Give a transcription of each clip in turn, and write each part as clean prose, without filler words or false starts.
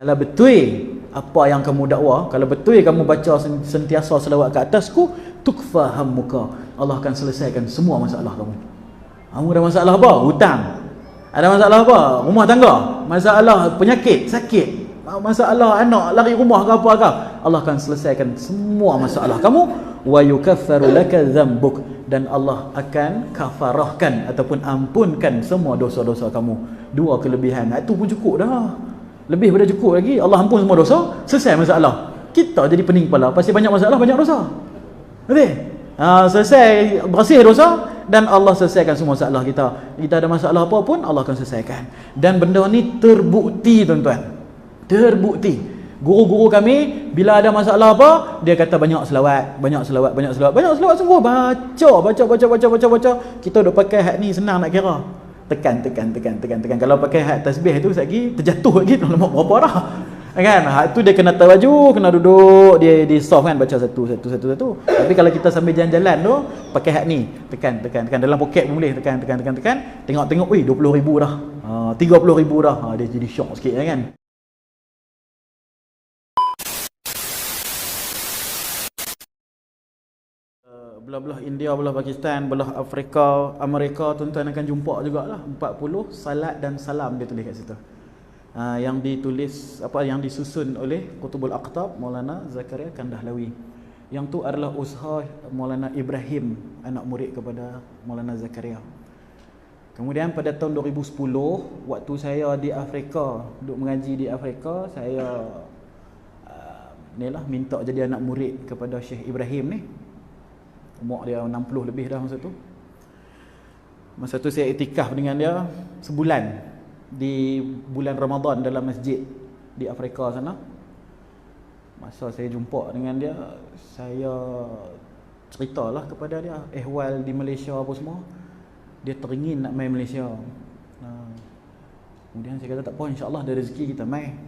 Kalau betul apa yang kamu dakwa, kalau betul kamu baca sentiasa selawat ke atasku, tukfa hammuka, Allah akan selesaikan semua masalah kamu. Kamu ada masalah apa? Hutang. Ada masalah apa? Rumah tangga. Masalah penyakit, sakit. Masalah anak lari rumah ke apa ke? Allah akan selesaikan semua masalah kamu. Wa yukaffaru laka dzambuk, dan Allah akan kafarahkan ataupun ampunkan semua dosa-dosa kamu. Dua kelebihan. Itu pun cukup dah. Lebih daripada cukup lagi. Allah ampun semua dosa, selesai masalah. Kita jadi pening kepala pasal banyak masalah, banyak dosa. Betul? Selesai bersih dosa dan Allah selesaikan semua masalah kita. Kita ada masalah apa pun Allah akan selesaikan. Dan benda ni terbukti tuan-tuan. Terbukti. Guru-guru kami bila ada masalah apa, dia kata banyak selawat, banyak selawat, banyak selawat. Banyak selawat semua, baca. Kita duk pakai hak ni senang nak kira. Tekan. Kalau pakai hak tasbih tu lagi terjatuh lagi lemak berapa dah. Kan? Hak tu dia kena teraju, kena duduk, dia di soft kan, baca satu. Tapi kalau kita sambil jalan-jalan tu pakai hak ni, tekan. Dalam poket pun boleh tekan. Tengok, 20,000 dah. 30,000 dah. Dia jadi syok sikit kan. Belah-belah India, belah Pakistan, belah Afrika, Amerika, tuan-tuan akan jumpa jugalah 40 salat dan salam dia tulis kat situ. Yang ditulis yang disusun oleh Qutbul Aqtab Maulana Zakaria Kandahlawi. Yang tu adalah usaha Maulana Ibrahim, anak murid kepada Maulana Zakaria. Kemudian pada tahun 2010, waktu saya di Afrika, duduk mengaji di Afrika, saya minta jadi anak murid kepada Syekh Ibrahim ni. Umur dia 60 lebih dah masa tu. Masa tu saya iktikaf dengan dia sebulan di bulan Ramadan dalam masjid di Afrika sana. Masa saya jumpa dengan dia, saya ceritalah kepada dia ehwal di Malaysia apa semua. Dia teringin nak main Malaysia. Kemudian saya kata tak apa, insya-Allah ada rezeki kita main.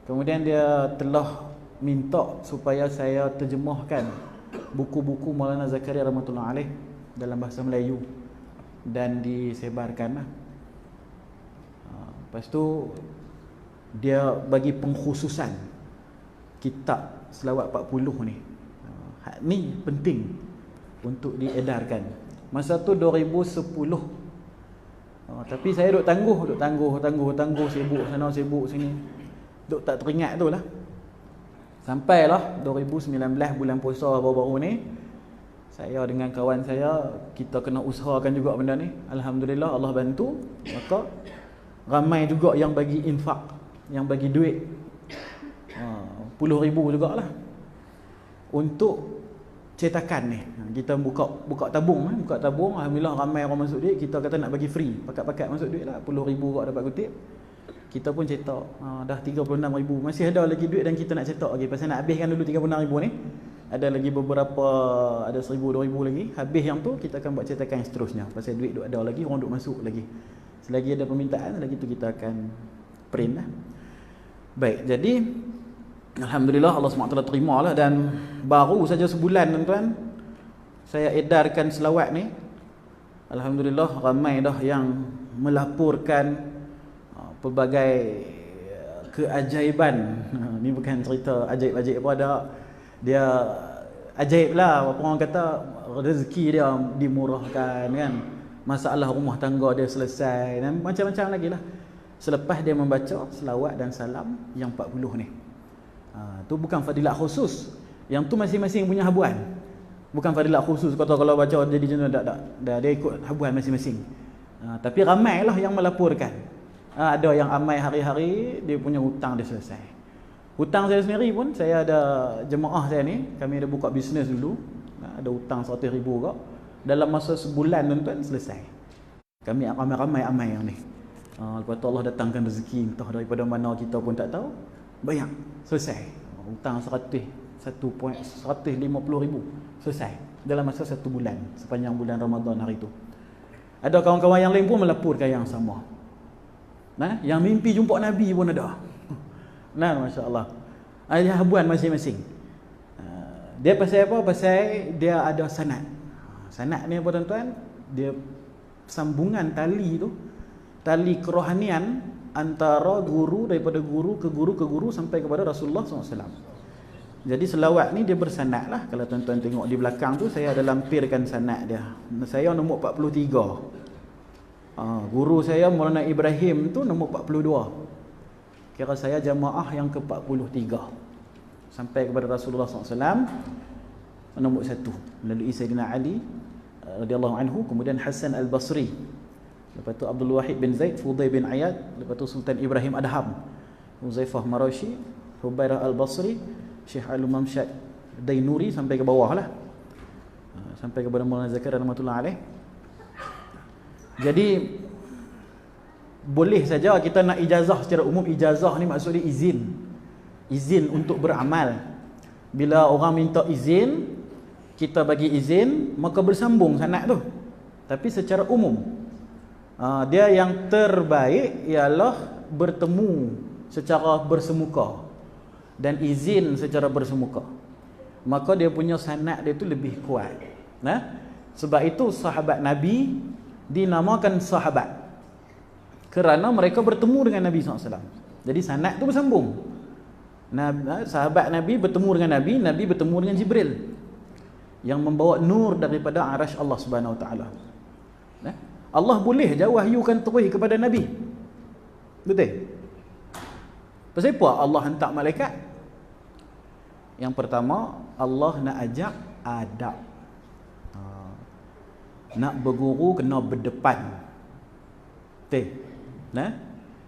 Kemudian dia telah minta supaya saya terjemahkan buku-buku Maulana Zakaria rahmatullah alaih dalam bahasa Melayu dan disebarkan lah. Lepas tu dia bagi pengkhususan kitab selawat 40 ni. Hak ni penting untuk diedarkan. Masa tu 2010. Tapi saya duk tangguh, sibuk sana sibuk sini. Duk tak teringat tu lah. Sampailah 2019 bulan puasa baru-baru ni, saya dengan kawan saya, kita kena usahakan juga benda ni. Alhamdulillah Allah bantu. Maka ramai juga yang bagi infak, yang bagi duit. Puluh ribu jugalah untuk cetakan ni. Kita buka tabung. Alhamdulillah ramai orang masuk duit. Kita kata nak bagi free, pakat-pakat masuk duit lah. 10,000 kau dapat kutip. Kita pun cetak dah 36,000. Masih ada lagi duit dan kita nak cetak lagi. Pasal nak habiskan dulu 36,000 ni. Ada lagi beberapa, ada 1,000-2,000 lagi. Habis yang tu kita akan buat cetakan yang seterusnya. Pasal duit duk ada lagi, orang duk masuk lagi. Selagi ada permintaan, lagi tu kita akan print lah. Baik, jadi alhamdulillah Allah SWT terima lah. Dan baru saja sebulan tuan-tuan saya edarkan selawat ni. Alhamdulillah ramai dah yang melaporkan pelbagai keajaiban. Ni bukan cerita ajaib-ajaib apa dah. Dia ajaib lah. Apa orang kata rezeki dia dimurahkan kan. Masalah rumah tangga dia selesai dan macam-macam lagi lah. Selepas dia membaca selawat dan salam yang 40 ni. Tu bukan fadilat khusus. Yang tu masing-masing punya habuan. Bukan fadilat khusus kata kalau baca jadi jenis tak. Dia ikut habuan masing-masing. Tapi ramailah yang melaporkan. Ada yang amai hari-hari, dia punya hutang dia selesai. Hutang saya sendiri pun, saya ada jemaah saya ni, kami ada buka bisnes dulu. Ada hutang 100,000 kak. Dalam masa sebulan tuan-tuan selesai. Kami ramai-ramai amai yang ni. Lepas tu Allah datangkan rezeki, entah daripada mana kita pun tak tahu. Banyak, selesai. Hutang 150,000 selesai. Dalam masa 1 bulan, sepanjang bulan Ramadan hari tu. Ada kawan-kawan yang lain pun melaporkan yang sama. Yang mimpi jumpa Nabi pun ada. Masya Allah. Habuan masing-masing. Dia pasal apa? Pasal dia ada sanad. Sanad ni apa tuan-tuan? Dia sambungan tali tu, tali kerohanian antara guru, daripada guru ke guru ke guru sampai kepada Rasulullah SAW. Jadi selawat ni dia bersanad lah. Kalau tuan-tuan tengok di belakang tu, saya ada lampirkan sanad dia. Saya nombor 43. Guru saya Maulana Ibrahim tu nombor 42. Kira saya jamaah yang ke-43 sampai kepada Rasulullah SAW nombor 1 melalui Sayyidina Ali radhiyallahu anhu, kemudian Hasan Al-Basri, lepas tu Abdul Wahid bin Zaid, Fudail bin Ayad, lepas tu Sultan Ibrahim Adham, Huzaifah Marashi, Hubairah Al-Basri, Syekh Al-Mamsyad Dainuri, sampai ke bawah lah, sampai kepada Maulana Zakaria rahmatullah alaih. Jadi boleh saja kita nak ijazah secara umum. Ijazah ni maksudnya izin untuk beramal. Bila orang minta izin, kita bagi izin, maka bersambung sanad tu. Tapi secara umum, dia yang terbaik ialah bertemu secara bersemuka dan izin secara bersemuka. Maka dia punya sanad dia tu lebih kuat. Sebab itu sahabat Nabi dinamakan sahabat, kerana mereka bertemu dengan Nabi SAW. Jadi sanad tu bersambung. Sahabat Nabi bertemu dengan Nabi, Nabi bertemu dengan Jibril yang membawa nur daripada arasy Allah Subhanahu Wa Taala. Allah boleh je wahyukan terus kepada Nabi. Betul? Pasal apa Allah hantar malaikat? Yang pertama, Allah nak ajak adab. Nak berguru kena berdepan. Betul?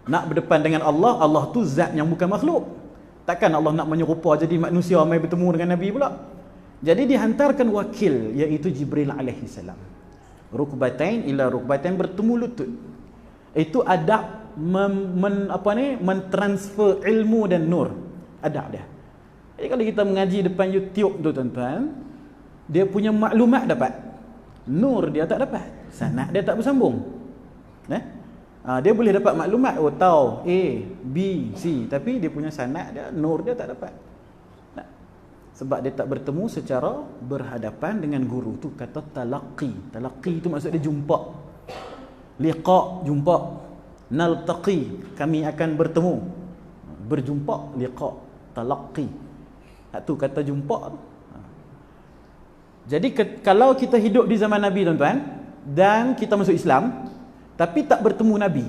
Nak berdepan dengan Allah. Allah tu zat yang bukan makhluk. Takkan Allah nak menyerupa jadi manusia mai bertemu dengan Nabi pula. Jadi dihantarkan wakil, iaitu Jibril alaihi salam. Rukbatain ila rukbatain, bertemu lutut. Itu adab mentransfer ilmu dan nur. Adab dia. Jadi kalau kita mengaji depan YouTube tu tuan-tuan, dia punya maklumat dapat, nur dia tak dapat, sanad dia tak bersambung. Dia boleh dapat maklumat, tahu A, B, C, tapi dia punya sanad dia, nur dia tak dapat. Sebab dia tak bertemu secara berhadapan dengan guru. Tu kata talaqi. Talaqi tu maksud dia jumpa. Liqa, jumpa. Naltaqi, kami akan bertemu. Berjumpa, liqa, talaqi. Tu kata jumpa. Jadi kalau kita hidup di zaman Nabi tuan-tuan, dan kita masuk Islam, tapi tak bertemu Nabi,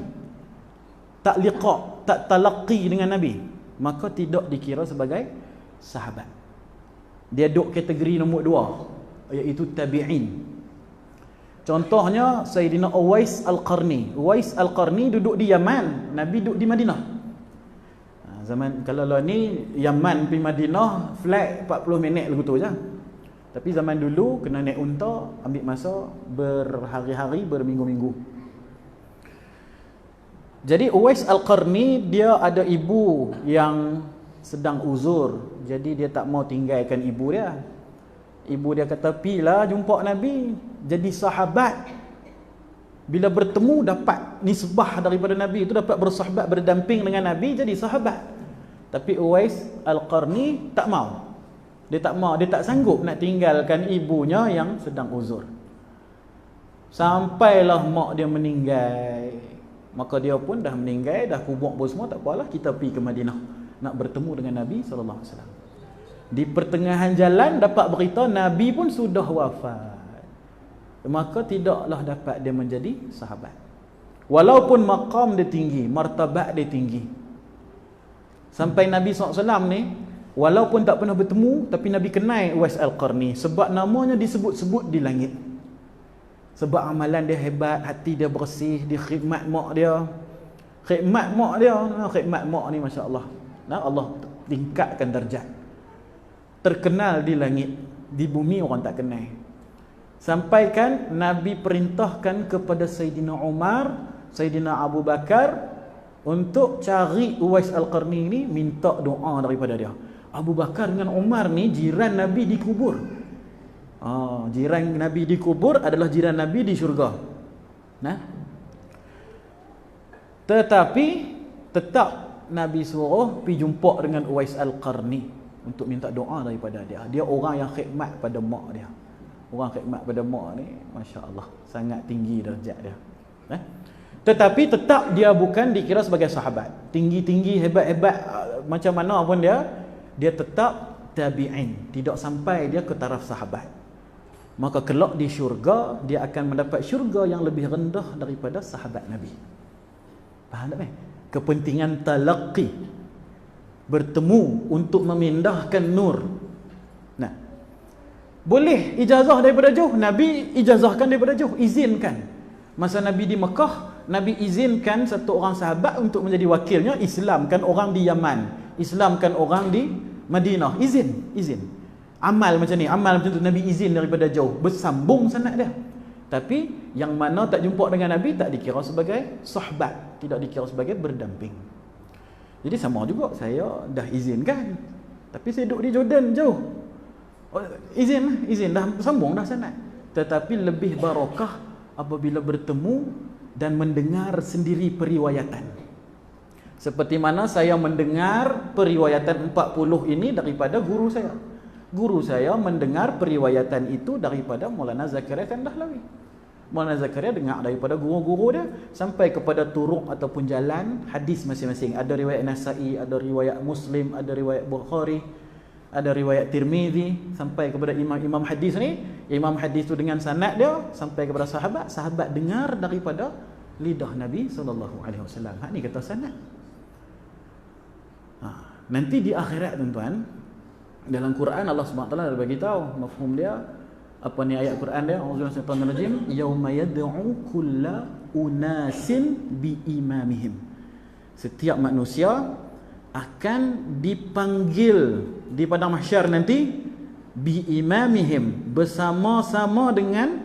tak liqa, tak talaqi dengan Nabi, maka tidak dikira sebagai sahabat. Dia duduk kategori nombor 2, iaitu tabi'in. Contohnya Sayyidina Uwais Al-Qarni. Uwais Al-Qarni duduk di Yaman, Nabi duduk di Madinah. Zaman kalau lah ni Yaman pergi Madinah flight 40 minit lagu tu je. Tapi zaman dulu kena naik unta, ambil masa berhari-hari, berminggu-minggu. Jadi Uwais Al-Qarni dia ada ibu yang sedang uzur, jadi dia tak mau tinggalkan ibu dia. Ibu dia kata, "Pilah jumpa Nabi, jadi sahabat. Bila bertemu dapat nisbah daripada Nabi itu, dapat bersahabat, berdamping dengan Nabi, jadi sahabat." Tapi Uwais Al-Qarni tak mau. Dia tak mau, dia tak sanggup nak tinggalkan ibunya yang sedang uzur. Sampailah mak dia meninggal. Maka dia pun dah meninggal, dah kubur pun semua, tak apalah, kita pergi ke Madinah nak bertemu dengan Nabi SAW. Di pertengahan jalan dapat berita Nabi pun sudah wafat. Maka tidaklah dapat dia menjadi sahabat. Walaupun maqam dia tinggi, martabat dia tinggi. Sampai Nabi SAW ni, walaupun tak pernah bertemu, tapi Nabi kenal Uwais Al-Qarni, sebab namanya disebut-sebut di langit. Sebab amalan dia hebat, hati dia bersih, dia khidmat mak dia. Khidmat mak dia, khidmat mak ni Masya Allah. Allah tingkatkan darjat. Terkenal di langit, di bumi orang tak kenal. Sampaikan Nabi perintahkan kepada Sayyidina Umar, Sayyidina Abu Bakar untuk cari Uwais Al-Qarni ni, minta doa daripada dia. Abu Bakar dengan Umar ni jiran Nabi dikubur. Jiran Nabi dikubur adalah jiran Nabi di syurga. Tetapi tetap Nabi suruh pergi jumpa dengan Uwais Al-Qarni untuk minta doa daripada dia. Dia orang yang khidmat pada mak dia. Orang khidmat pada mak ni, Masya Allah, sangat tinggi darjat dia. Tetapi tetap dia bukan dikira sebagai sahabat. Tinggi-tinggi, hebat-hebat macam mana pun dia tetap tabi'in. Tidak sampai dia ke taraf sahabat. Maka kelak di syurga, dia akan mendapat syurga yang lebih rendah daripada sahabat Nabi. Faham tak? Kepentingan talaqi, bertemu untuk memindahkan nur. Nah, boleh ijazah daripada jauh. Nabi ijazahkan daripada jauh, izinkan. Masa Nabi di Mekah, Nabi izinkan satu orang sahabat untuk menjadi wakilnya, Islamkan orang di Yaman, Islamkan orang di Madinah. Izin. Amal macam ni, amal macam tu Nabi izin daripada jauh, bersambung sanad dia. Tapi yang mana tak jumpa dengan Nabi tak dikira sebagai sahabat, tidak dikira sebagai berdamping. Jadi sama juga, saya dah izinkan, tapi saya duduk di Jordan jauh. Izin dah sambung dah sanad. Tetapi lebih barakah apabila bertemu dan mendengar sendiri periwayatan. Seperti mana saya mendengar periwayatan 40 ini daripada guru saya. Guru saya mendengar periwayatan itu daripada Maulana Zakaria Kandahlawi. Maulana Zakaria dengar daripada guru-guru dia sampai kepada turuk ataupun jalan hadis masing-masing. Ada riwayat Nasa'i, ada riwayat Muslim, ada riwayat Bukhari, ada riwayat Tirmizi, sampai kepada imam-imam hadis ni. Imam hadis tu dengan sanad dia sampai kepada sahabat, sahabat dengar daripada lidah Nabi SAW. Hak ni kata sanad. Nanti di akhirat tuan-tuan, dalam Quran Allah SWT ada bagi tahu mafhum dia. Apa ni ayat Quran dia? Auzubillahi minasyaitanir rajim. Yauma yad'u kulla unasin bi imamihim. Setiap manusia akan dipanggil di padang mahsyar nanti bi imamihim, bersama-sama dengan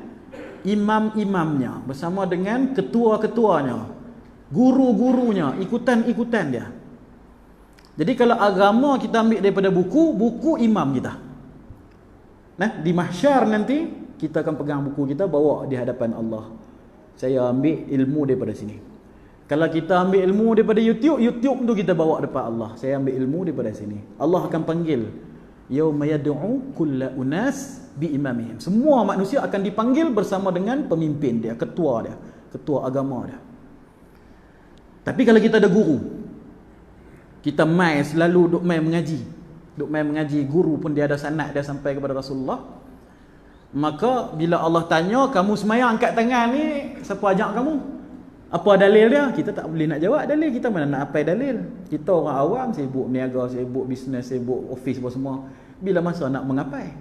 imam-imamnya, bersama dengan ketua-ketuanya, guru-gurunya, ikutan-ikutan dia. Jadi kalau agama kita ambil daripada buku imam kita. Nah, di mahsyar nanti kita akan pegang buku kita, bawa di hadapan Allah. Saya ambil ilmu daripada sini. Kalau kita ambil ilmu daripada YouTube tu kita bawa depan Allah. Saya ambil ilmu daripada sini. Allah akan panggil yauma yad'u kulla unas bi imamihim. Semua manusia akan dipanggil bersama dengan pemimpin dia, ketua agama dia. Tapi kalau kita ada guru, kita selalu duk mengaji, guru pun dia ada sanad dia sampai kepada Rasulullah. Maka bila Allah tanya, kamu semayang angkat tangan ni, siapa ajak kamu? Apa dalil dia? Kita tak boleh nak jawab dalil, kita mana nak apa dalil. Kita orang awam, sibuk niaga, sibuk bisnes, sibuk office semua. Bila masa nak mengapai?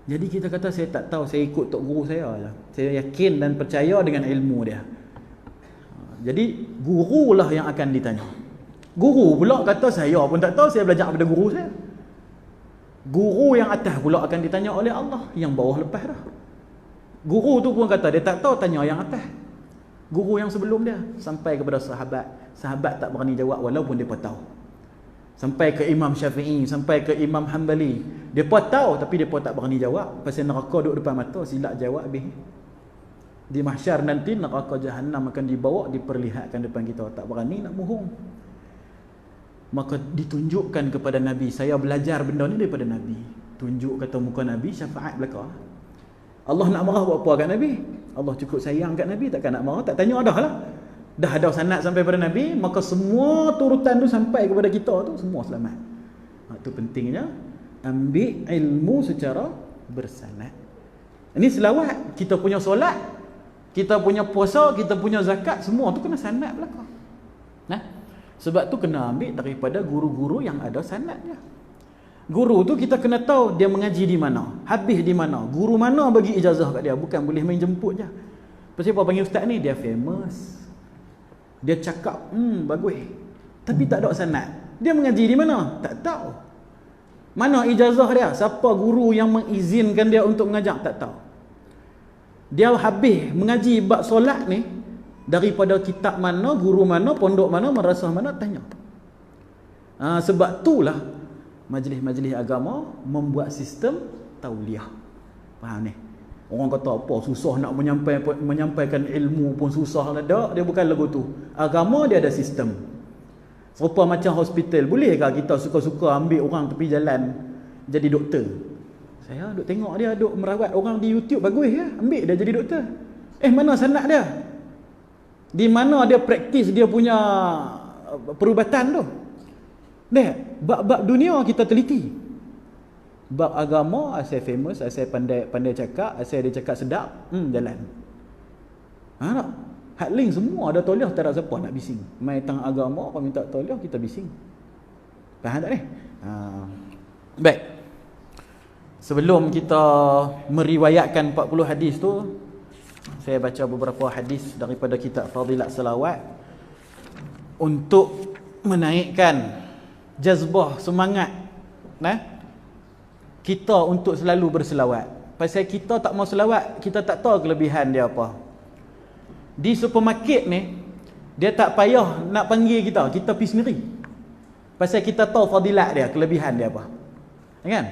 Jadi kita kata saya tak tahu, saya ikut tok guru saya je. Saya yakin dan percaya dengan ilmu dia. Jadi gurulah yang akan ditanya. Guru pula kata saya pun tak tahu, saya belajar daripada guru saya. Guru yang atas pula akan ditanya oleh Allah, yang bawah lepas dah. Guru tu pun kata dia tak tahu, tanya yang atas. Guru yang sebelum dia sampai kepada sahabat. Sahabat tak berani jawab walaupun dia pun tahu. Sampai ke Imam Syafi'i, sampai ke Imam Hanbali. Dia pun tahu tapi dia pun tak berani jawab. Pasal neraka duduk depan mata, silap jawab habis. Di mahsyar nanti neraka Jahannam akan dibawa, diperlihatkan depan kita, tak berani nak bohong. Maka ditunjukkan kepada Nabi, saya belajar benda ni daripada Nabi. Tunjuk kata muka Nabi, syafaat belaka. Allah nak marah buat apa kat Nabi? Allah cukup sayang kat Nabi, takkan nak marah, tak tanya dah lah. Dah ada sanad sampai pada Nabi, maka semua turutan tu sampai kepada kita tu, semua selamat. Itu pentingnya ambil ilmu secara bersanad. Ini selawat, kita punya solat, kita punya puasa, kita punya zakat, semua tu kena sanad belaka. Nah, sebab tu kena ambil daripada guru-guru yang ada sanadnya. Guru tu kita kena tahu dia mengaji di mana, habis di mana, guru mana bagi ijazah kat dia, bukan boleh main jemput je. Pasal apa panggil ustaz ni? Dia famous, dia cakap bagus, tapi tak ada sanad. Dia mengaji di mana? Tak tahu. Mana ijazah dia? Siapa guru yang mengizinkan dia untuk mengajar? Tak tahu. Dia habis mengaji bab solat ni daripada kitab mana, guru mana, pondok mana, madrasah mana, tanya. Sebab itulah majlis-majlis agama membuat sistem tauliah. Faham ni? Orang kata apa susah nak menyampaikan ilmu pun susah lah. Dia bukan lagu tu. Agama dia ada sistem. Serupa macam hospital. Bolehkah kita suka-suka ambil orang tepi jalan jadi doktor? Saya duk tengok dia duk merawat orang di YouTube, bagus ya, ambil dia jadi doktor. Mana sanad dia? Di mana dia praktis dia punya perubatan tu. Bab-bab dunia kita teliti. Bab agama asal famous, asal pandai cakap, asal dia cakap sedap, jalan. Tak? Hak link semua ada toliah, tak ada siapa nak bising. Mai tang agama kau minta toliah kita bising. Faham tak ni? Baik. Sebelum kita meriwayatkan 40 hadis tu, saya baca beberapa hadis daripada kitab Fadilat Salawat untuk menaikkan jazbah semangat kita untuk selalu berselawat. Pasal kita tak mau selawat, kita tak tahu kelebihan dia apa. Di supermarket ni dia tak payah nak panggil kita pergi sendiri. Pasal kita tahu fadilat dia, kelebihan dia apa. Kan?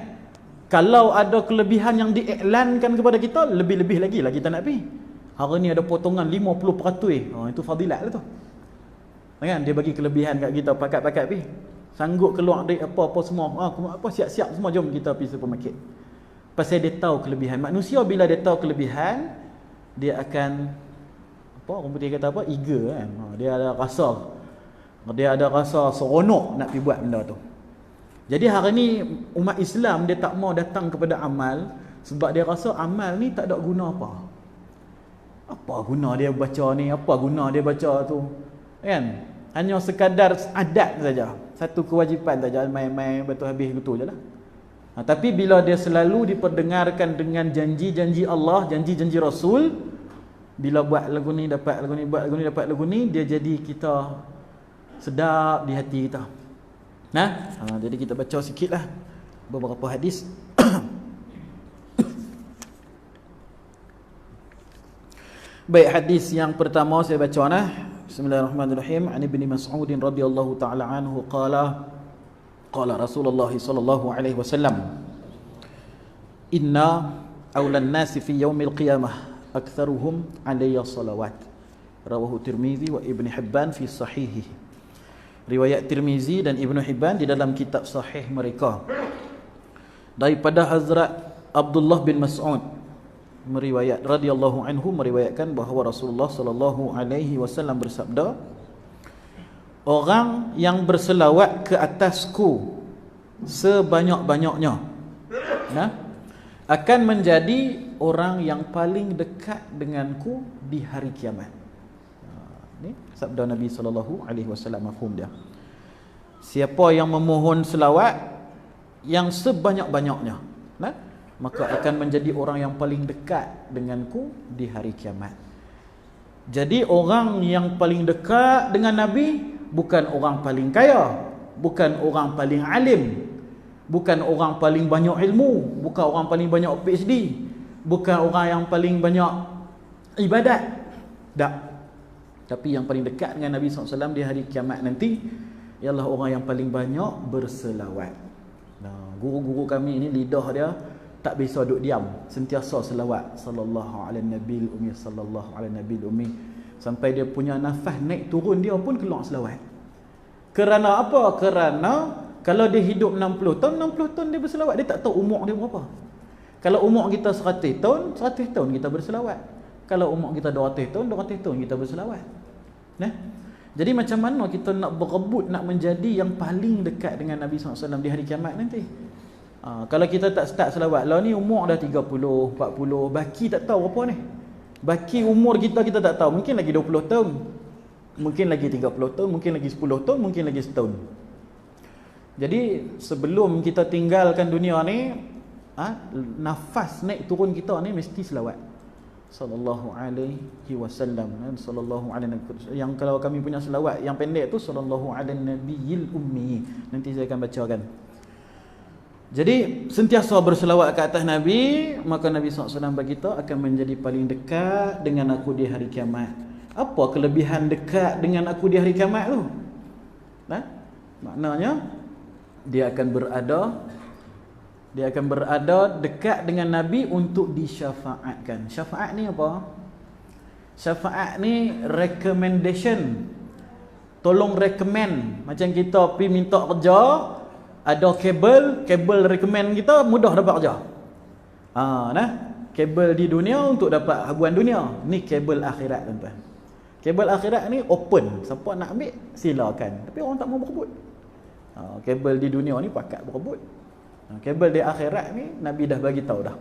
Kalau ada kelebihan yang diiklankan kepada kita, lebih-lebih lagi lah kita nak pergi. Hari ni ada potongan 50%. Itu fadilat lah tu. Kan? Dia bagi kelebihan kat kita, pakat-pakat pergi. Sanggup keluar duit apa-apa semua. Apa siap-siap semua, jom kita pergi supermarket. Pasal dia tahu kelebihan. Manusia bila dia tahu kelebihan, dia akan orang putih kata apa? Eager kan. Dia ada rasa seronok nak pergi buat benda tu. Jadi hari ni umat Islam dia tak mau datang kepada amal sebab dia rasa amal ni tak ada guna apa. Apa guna dia baca ni? Apa guna dia baca tu? Kan? Hanya sekadar adat saja. Satu kewajipan saja, main-main betul habis gitu je lah. Tapi bila dia selalu diperdengarkan dengan janji-janji Allah, janji-janji Rasul, bila buat lagu ni dapat lagu ni, buat lagu ni dapat lagu ni, dia jadi kita sedap di hati kita. Jadi kita baca sikitlah beberapa hadis. Baik, hadis yang pertama saya baca Bismillahirrahmanirrahim. An Ibni Mas'ud radhiyallahu ta'ala anhu qala Rasulullah sallallahu alaihi wasallam, inna awlan nasi fi yaumil qiyamah aktsaruhum alayya salawat. Rawahu Tirmizi wa Ibn Hibban fi sahihi. Riwayat Tirmizi dan Ibn Hibban di dalam kitab sahih mereka. Daripada Hazrat Abdullah bin Mas'ud radhiyallahu anhu meriwayatkan bahawa Rasulullah sallallahu alaihi wasallam bersabda, orang yang berselawat ke atasku sebanyak-banyaknya akan menjadi orang yang paling dekat denganku di hari kiamat. Ni sabda Nabi sallallahu alaihi wasallam, mafhum dia. Siapa yang memohon selawat yang sebanyak-banyaknya, maka akan menjadi orang yang paling dekat denganku di hari kiamat. Jadi orang yang paling dekat dengan Nabi bukan orang paling kaya, bukan orang paling alim, bukan orang paling banyak ilmu, bukan orang paling banyak PhD, bukan orang yang paling banyak ibadat. Tak. Tapi yang paling dekat dengan Nabi SAW di hari kiamat nanti ialah orang yang paling banyak berselawat. Guru-guru kami ini lidah dia tak bisa duduk diam, sentiasa selawat sallallahu alaihi nabil ummi, sallallahu alaihi nabil ummi, sampai dia punya nafas naik turun dia pun keluar selawat. Kerana apa? Kerana kalau dia hidup 60 tahun dia berselawat, dia tak tahu umur dia berapa. Kalau umur kita 100 tahun kita berselawat. Kalau umur kita 200 tahun kita berselawat. Jadi macam mana kita nak berebut nak menjadi yang paling dekat dengan Nabi SAW di hari kiamat nanti? Kalau kita tak start selawat lah ni, umur dah 30, 40, baki tak tahu apa ni. Baki umur kita tak tahu, mungkin lagi 20 tahun, mungkin lagi 30 tahun, mungkin lagi 10 tahun, mungkin lagi setahun. Jadi sebelum kita tinggalkan dunia ni, nafas naik turun kita ni mesti selawat sallallahu alaihi wasallam. Sallallahu alaihi, yang kalau kami punya selawat yang pendek tu sallallahu alaihi nabiyil ummi, nanti saya akan bacakan. Jadi sentiasa berselawat ke atas Nabi, maka Nabi SAW berkata akan menjadi paling dekat dengan aku di hari kiamat. Apa kelebihan dekat dengan aku di hari kiamat tu? Maknanya dia akan berada dekat dengan Nabi untuk disyafaatkan. Syafaat ni apa? Syafaat ni recommendation. Tolong recommend. Macam kita pergi minta kerja, ada kabel recommend kita, mudah dapat kerja. Kabel di dunia untuk dapat habuan dunia. Ni kabel akhirat tuan-tuan. Kabel akhirat ni open, siapa nak ambil silakan, tapi orang tak mau berebut. Kabel di dunia ni pakat berebut. Kabel di akhirat ni Nabi dah bagi tahu dah.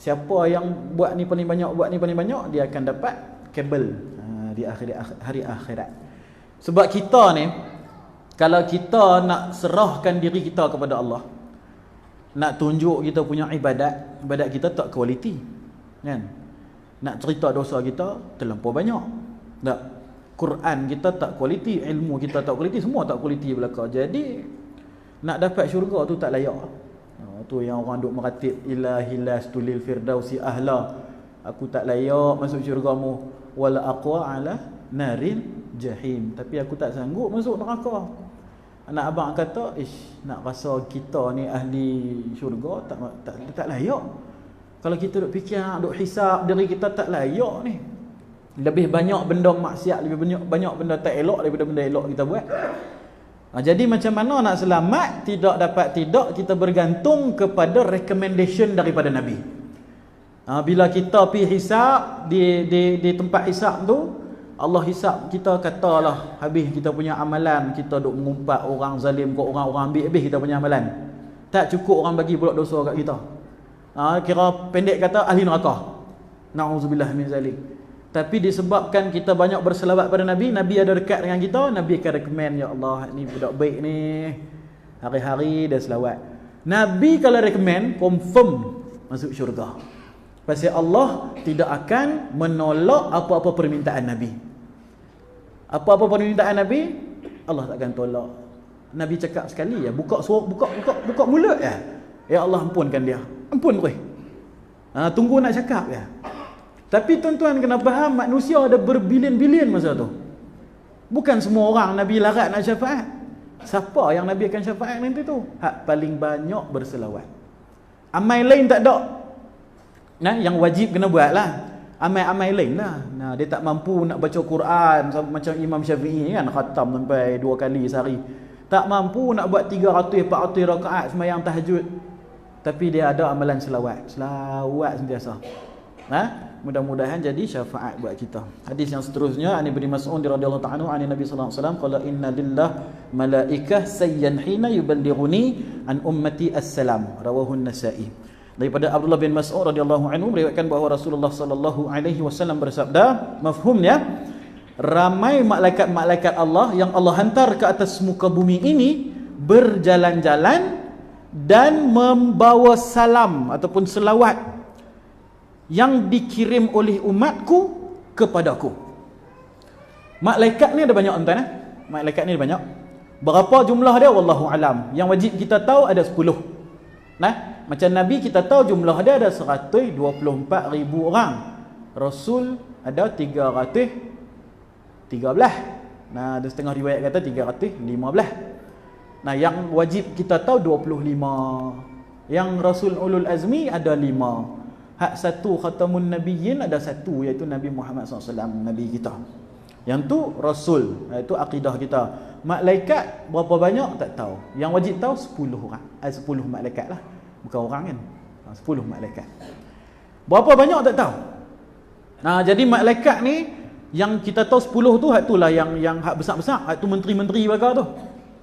Siapa yang buat ni paling banyak, dia akan dapat kabel di hari akhirat. Sebab kita ni, kalau kita nak serahkan diri kita kepada Allah, nak tunjuk kita punya ibadat kita tak kualiti, kan? Nak cerita dosa kita terlampau banyak. Tak. Quran kita tak kualiti, ilmu kita tak kualiti, semua tak kualiti belaka. Jadi nak dapat syurga tu tak layak. Tu yang orang duk meratib ilahi lastulil firdausi ahla. Aku tak layak masuk syurgamu, wala aqwa ala naril jahim. Tapi aku tak sanggup masuk neraka. Anak abang kata, nak rasa kita ni ahli syurga tak layak. Kalau kita duk fikir, duk hisap diri kita tak layak ni. Lebih banyak benda maksiat, lebih banyak benda tak elok daripada benda elok kita buat. Jadi macam mana nak selamat? Tidak kita bergantung kepada recommendation daripada Nabi. Bila kita pergi hisap di tempat hisap tu, Allah hisap kita, katalah habis kita punya amalan, kita duk mengumpat orang zalim ke orang ambil habis kita punya amalan. Tak cukup orang bagi pula dosa kat kita. Kira pendek kata ahli neraka. Na'udzubillah min zalik. Tapi disebabkan kita banyak berselawat pada Nabi, Nabi ada dekat dengan kita, Nabi akan recommend, ya Allah ni budak baik ni, hari-hari dia selawat. Nabi kalau recommend, confirm masuk syurga. Pasal Allah tidak akan menolak apa-apa permintaan Nabi. Apa-apa permintaan Nabi, Allah tak akan tolak. Nabi cakap sekali ya, buka mulut ya. Ya Allah ampunkan dia. Ampun weh. Tunggu nak cakap ya. Tapi tuan-tuan kena faham, manusia ada berbilion-bilion masa tu. Bukan semua orang Nabi larat nak syafaat. Siapa yang Nabi akan syafaat nanti tu? Hak paling banyak berselawat. Amal lain tak ada. Yang wajib kena buat lah. Amal-amal lain lah. Dia tak mampu nak baca Quran macam Imam Syafi'i kan, khatam sampai 2 kali sehari. Tak mampu nak buat 300-400 rakaat sembahyang tahajud. Tapi dia ada amalan selawat. Selawat sentiasa. Mudah-mudahan jadi syafaat buat kita. Hadis yang seterusnya, An Ibnu Mas'ud radhiyallahu ta'ala anhu, Nabi sallallahu alaihi wasallam qala inna lillah malaikah sayyan hina yuballighuni an ummati assalam. Rawahu an-Nasa'i. Daripada Abdullah bin Mas'ud radhiyallahu anhu meriwayatkan bahawa Rasulullah sallallahu alaihi wasallam bersabda, mafhumnya, ramai malaikat-malaikat Allah yang Allah hantar ke atas muka bumi ini berjalan-jalan dan membawa salam ataupun selawat yang dikirim oleh umatku kepadaku. Malaikat ni ada banyak tuan. Malaikat ni ada banyak. Berapa jumlah dia wallahu alam. Yang wajib kita tahu ada 10. Macam Nabi kita tahu jumlah dia ada 124,000 orang. Rasul ada 313. Ada setengah riwayat kata 315. Yang wajib kita tahu 25. Yang Rasul ulul azmi ada 5. Hak satu khatamun nabiyyin ada 1, iaitu Nabi Muhammad SAW, Nabi kita. Yang tu Rasul, itu akidah kita. Malaikat berapa banyak tak tahu. Yang wajib tahu 10 orang. 10 malaikat lah. Bukan orang kan. 10 malaikat. Berapa banyak tak tahu. Jadi malaikat ni yang kita tahu 10 tu, hak itulah yang hak besar-besar. Hak tu menteri-menteri bakal tu.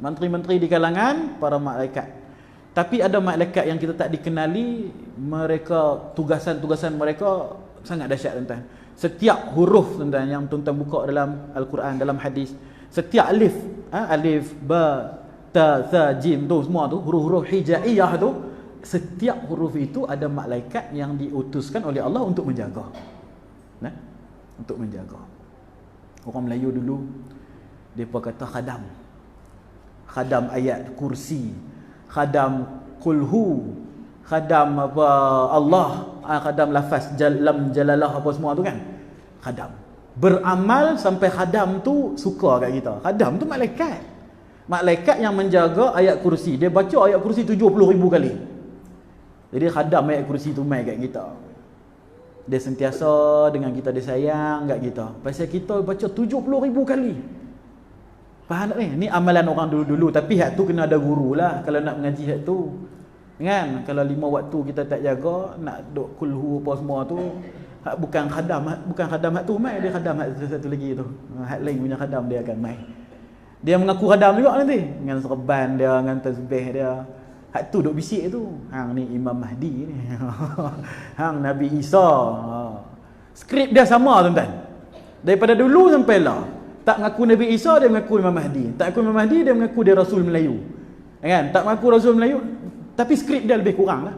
Menteri-menteri di kalangan para malaikat. Tapi ada malaikat yang kita tak dikenali, mereka tugasan-tugasan mereka sangat dahsyat tuan-tuan. Setiap huruf tuan-tuan yang tuan-tuan buka dalam Al-Quran, dalam hadis, setiap alif, alif, ba, ta, tha, jim tu semua tu, huruf-huruf hijaiyah tu, setiap huruf itu ada malaikat yang diutuskan oleh Allah untuk menjaga. Untuk menjaga. Orang Melayu dulu depa kata khadam. Khadam ayat kursi, khadam kulhu, khadam apa Allah, khadam lafaz lam jalalah apa semua tu kan. Khadam. Beramal sampai khadam tu suka kat kita. Khadam tu malaikat. Malaikat yang menjaga ayat kursi. Dia baca ayat kursi 70,000 kali. Jadi khadam ayat kursi tu mai kat kita. Dia sentiasa dengan kita, dia sayang kat kita. Pasal kita baca 70,000 kali. Faham tak ni? Ni amalan orang dulu-dulu. Tapi hak tu kena ada guru lah kalau nak mengaji hak tu. Kan? Kalau 5 waktu kita tak jaga, nak duk kulhu apa semua tu, Hak bukan khadam hak tu mai, dia khadam hak satu lagi tu. Hak lain punya khadam dia akan mai. Dia mengaku khadam juga nanti dengan serban dia, dengan tasbih dia. Hak tu duk bisik tu. Hang ni Imam Mahdi ni. Hang Nabi Isa. Skrip dia sama tuan-tuan. Daripada dulu sampai lah. Tak mengaku Nabi Isa, dia mengaku Imam Mahdi. Tak mengaku Imam Mahdi, dia mengaku dia Rasul Melayu. Kan? Tak mengaku Rasul Melayu, tapi skrip dia lebih kurang lah.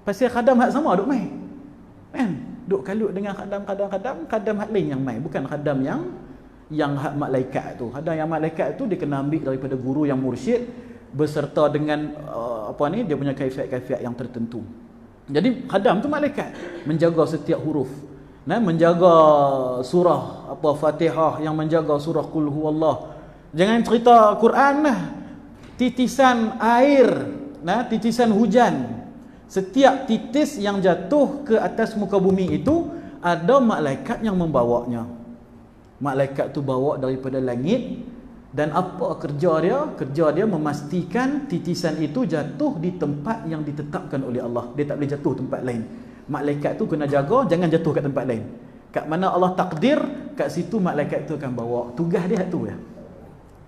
Pasal khadam hak sama duk mai. Kan? Duk kalut dengan khadam hak lain yang mai, bukan khadam yang hak malaikat tu. Khadam yang malaikat tu dia kena ambil daripada guru yang mursyid beserta dengan dia punya kaifiat-kaifiat yang tertentu. Jadi khadam tu malaikat menjaga setiap huruf. Menjaga surah Fatihah, yang menjaga surah Qul Huwallah. Jangan cerita Quran lah. Titisan air, titisan hujan. Setiap titis yang jatuh ke atas muka bumi itu ada malaikat yang membawanya. Malaikat tu bawa daripada langit, dan apa kerja dia? Kerja dia memastikan titisan itu jatuh di tempat yang ditetapkan oleh Allah. Dia tak boleh jatuh tempat lain. Malaikat tu kena jaga jangan jatuh kat tempat lain. Kat mana Allah takdir, kat situ malaikat tu akan bawa. Tugas dia tu ya.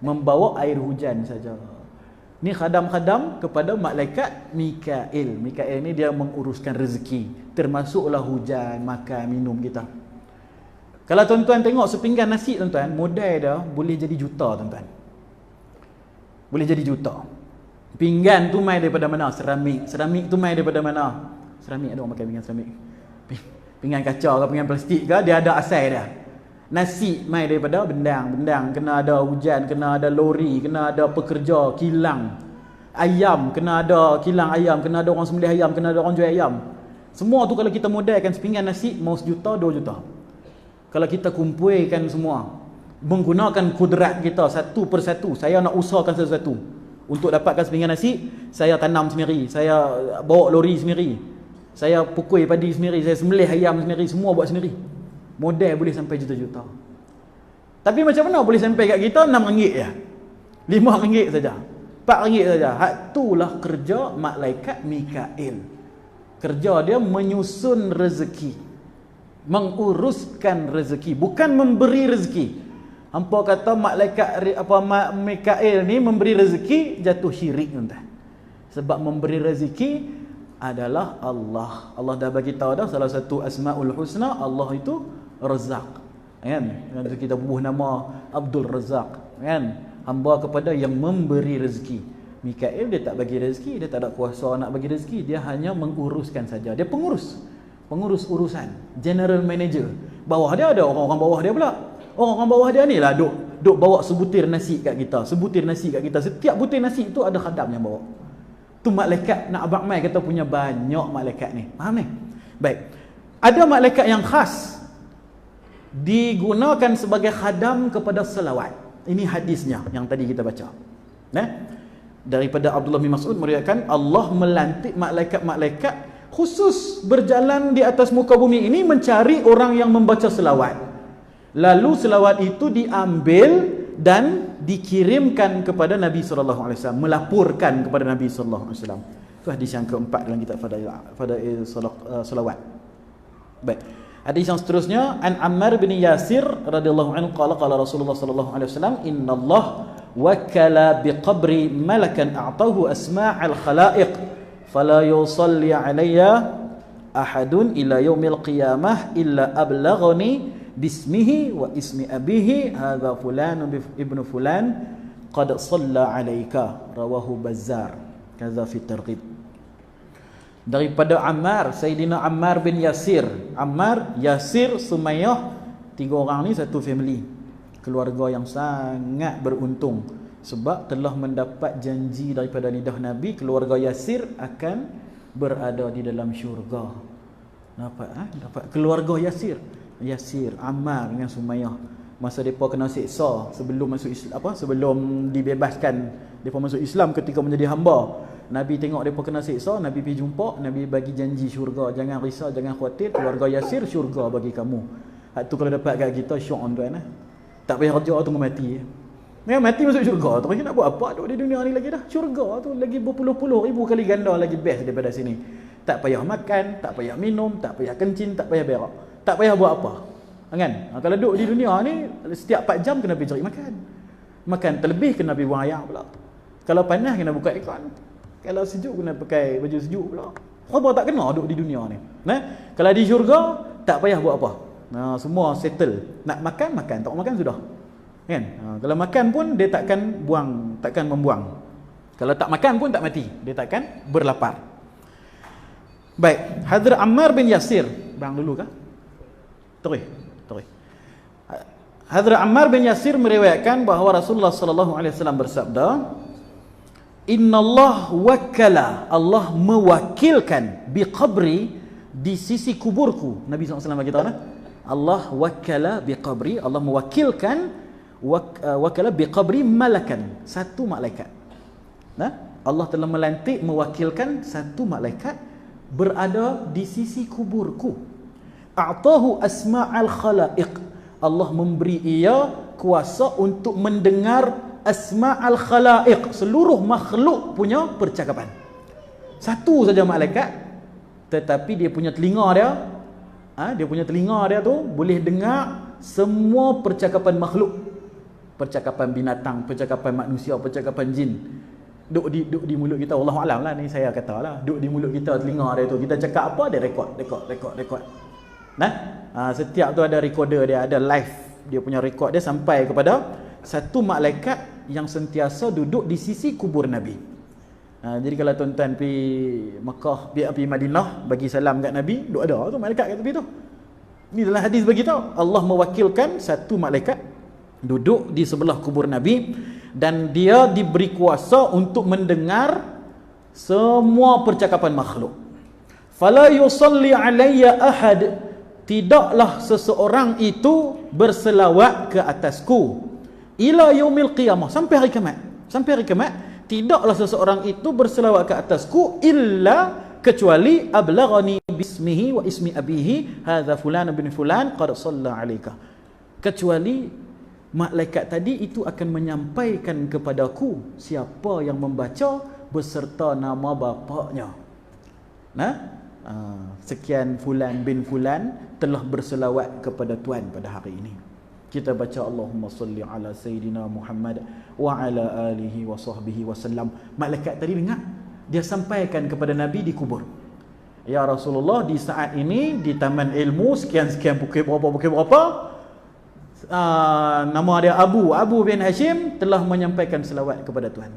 Membawa air hujan saja. Ni khadam-khadam kepada malaikat Mikail. Mikail ni dia menguruskan rezeki, termasuklah hujan, makan, minum kita. Kalau tuan-tuan tengok sepinggan nasi tuan-tuan, modal dia boleh jadi juta tuan-tuan. Boleh jadi juta. Pinggan tu mai daripada mana? Seramik. Seramik tu mai daripada mana? Seramik, ada orang pakai pinggan seramik. Pinggan kaca ke pinggan plastik ke, dia ada asal dia. Nasi mai daripada bendang kena ada hujan, kena ada lori, kena ada pekerja kilang. Ayam kena ada kilang ayam, kena ada orang sembelih ayam, kena ada orang jual ayam. Semua tu kalau kita modalkan sepinggan nasi mau 1 juta, 2 juta. Kalau kita kumpulkan semua menggunakan kudrat kita satu persatu, saya nak usahakan sesuatu untuk dapatkan sepinggan nasi, saya tanam sendiri, saya bawa lori sendiri, saya pukul padi sendiri, saya sembelih ayam sendiri, semua buat sendiri. Modal boleh sampai juta-juta. Tapi macam mana boleh sampai kat kita? RM6 je, RM5 saja, RM4 saja. Hak itulah kerja malaikat Mikail. Kerja dia menyusun rezeki, menguruskan rezeki, bukan memberi rezeki. Hampa kata malaikat Mikail ni memberi rezeki, jatuh syirik tuan-tuan. Sebab memberi rezeki adalah Allah. Allah dah bagi tahu dah salah satu Asmaul Husna, Allah itu Razak. Kan? Nanti kita bubuh nama Abdul Razak. Kan? Hamba kepada yang memberi rezeki. Mikail dia tak bagi rezeki, dia tak ada kuasa nak bagi rezeki, dia hanya menguruskan saja. Dia pengurus urusan, general manager. Bawah dia ada orang-orang bawah dia pula. Orang-orang bawah dia ni lah duk bawa sebutir nasi kat kita, Setiap butir nasi itu ada khadam yang bawa. Tu malaikat nak abang mai kata punya banyak malaikat ni. Faham ni? Baik. Ada malaikat yang khas digunakan sebagai khadam kepada selawat. Ini hadisnya yang tadi kita baca. Daripada Abdullah bin Mas'ud meriwayatkan Allah melantik malaikat-malaikat khusus berjalan di atas muka bumi ini mencari orang yang membaca selawat. Lalu selawat itu diambil dan dikirimkan kepada Nabi sallallahu alaihi wasallam, melaporkan kepada Nabi sallallahu alaihi wasallam. Itu hadis yang keempat dalam kitab Fadail Salawat. Baik. Hadis yang seterusnya, an Ammar bin Yasir radhiyallahu anhu qala Rasulullah sallallahu alaihi wasallam, "Innallah wakala biqabri malakan a'tahu asma'al khalaiq fala yusalli alayya ahadun ila yaumil qiyamah illa ablaghani bismihi wa ismi abihi hadza fulan ibnu fulan qad shalla alayka." Rawahu Bazzar kaza fi targhib. Daripada Ammar, Sayyidina Ammar bin Yasir. Ammar, Yasir, Sumayyah, 3 orang ni satu family, keluarga yang sangat beruntung sebab telah mendapat janji daripada lidah Nabi, keluarga Yasir akan berada di dalam syurga. Dapat keluarga Yasir, Ammar dengan Sumayyah. Masa depa kena siksa sebelum masuk Islam, sebelum dibebaskan, depa masuk Islam ketika menjadi hamba. Nabi tengok depa kena siksa, Nabi pergi jumpa, Nabi bagi janji syurga. Jangan risau, jangan khawatir, keluarga Yasir syurga bagi kamu. Hak tu kalau dapat kat kita syok tuan. Tak payah kerja tunggu mati. Mati masuk syurga tu, nak buat apa duk di dunia ni lagi dah. Syurga tu lagi berpuluh-puluh ribu kali ganda lagi best daripada sini. Tak payah makan, tak payah minum, tak payah kencing, tak payah berak. tak payah buat apa. Kan? Kalau duduk di dunia ni setiap 4 jam kena pergi cari makan. Makan terlebih kena pergi buang air pula. Kalau panas kena buka aircon. Kalau sejuk kena pakai baju sejuk pula. Apa tak kena duduk di dunia ni. Kalau di syurga tak payah buat apa. Semua settle. Nak makan, makan. Tak makan sudah. Kan? Kalau makan pun dia takkan membuang. Kalau tak makan pun tak mati. Dia takkan berlapar. Baik, Hadrat Ammar bin Yasir. Bang dulu kah? Terus. Hadrat Ammar bin Yasir meriwayatkan bahawa Rasulullah sallallahu alaihi wasallam bersabda, "Innallah wakkala, Allah mewakilkan bi qabri, di sisi kuburku." Nabi SAW beritahu, Allah wakkala bi qabri, Allah mewakilkan wakala bi qabri malakan, satu malaikat. Allah telah melantik mewakilkan satu malaikat berada di sisi kuburku. A'tahu asma'al khalaiq, Allah memberi ia kuasa untuk mendengar asma'al khalaiq, seluruh makhluk punya percakapan. Satu saja malaikat, tetapi dia punya telinga dia tu boleh dengar semua percakapan makhluk, percakapan binatang, percakapan manusia, percakapan jin. Duk di mulut kita, wallahu alam lah, ni saya kata lah, duk di mulut kita, telinga dia tu, kita cakap apa dia rekod. Setiap tu ada recorder dia, ada live dia punya rekod dia sampai kepada satu malaikat yang sentiasa duduk di sisi kubur Nabi. Jadi kalau tuan-tuan pergi Mekah, pergi Madinah, bagi salam kat Nabi, duk ada tu malaikat kat tepi tu. Ni dalam hadis bagi tahu, Allah mewakilkan satu malaikat duduk di sebelah kubur Nabi dan dia diberi kuasa untuk mendengar semua percakapan makhluk. Fala yusalli alayya ahad, tidaklah seseorang itu berselawat ke atasku ila yaumil qiyamah, sampai hari kiamat tidaklah seseorang itu berselawat ke atasku illa kecuali ablaghani bismihi wa ismi abihi hadza fulan bin fulan qad shalla alayka, kecuali malaikat tadi itu akan menyampaikan kepadaku siapa yang membaca beserta nama bapaknya. Sekian fulan bin fulan telah berselawat kepada Tuhan pada hari ini. Kita baca Allahumma salli ala Sayyidina Muhammad wa ala alihi wa sahbihi wasallam. Malaikat tadi dengar, dia sampaikan kepada Nabi di kubur. Ya Rasulullah, di saat ini di taman ilmu sekian-sekian pukul berapa, nama dia Abu bin Hashim telah menyampaikan selawat kepada Tuhan.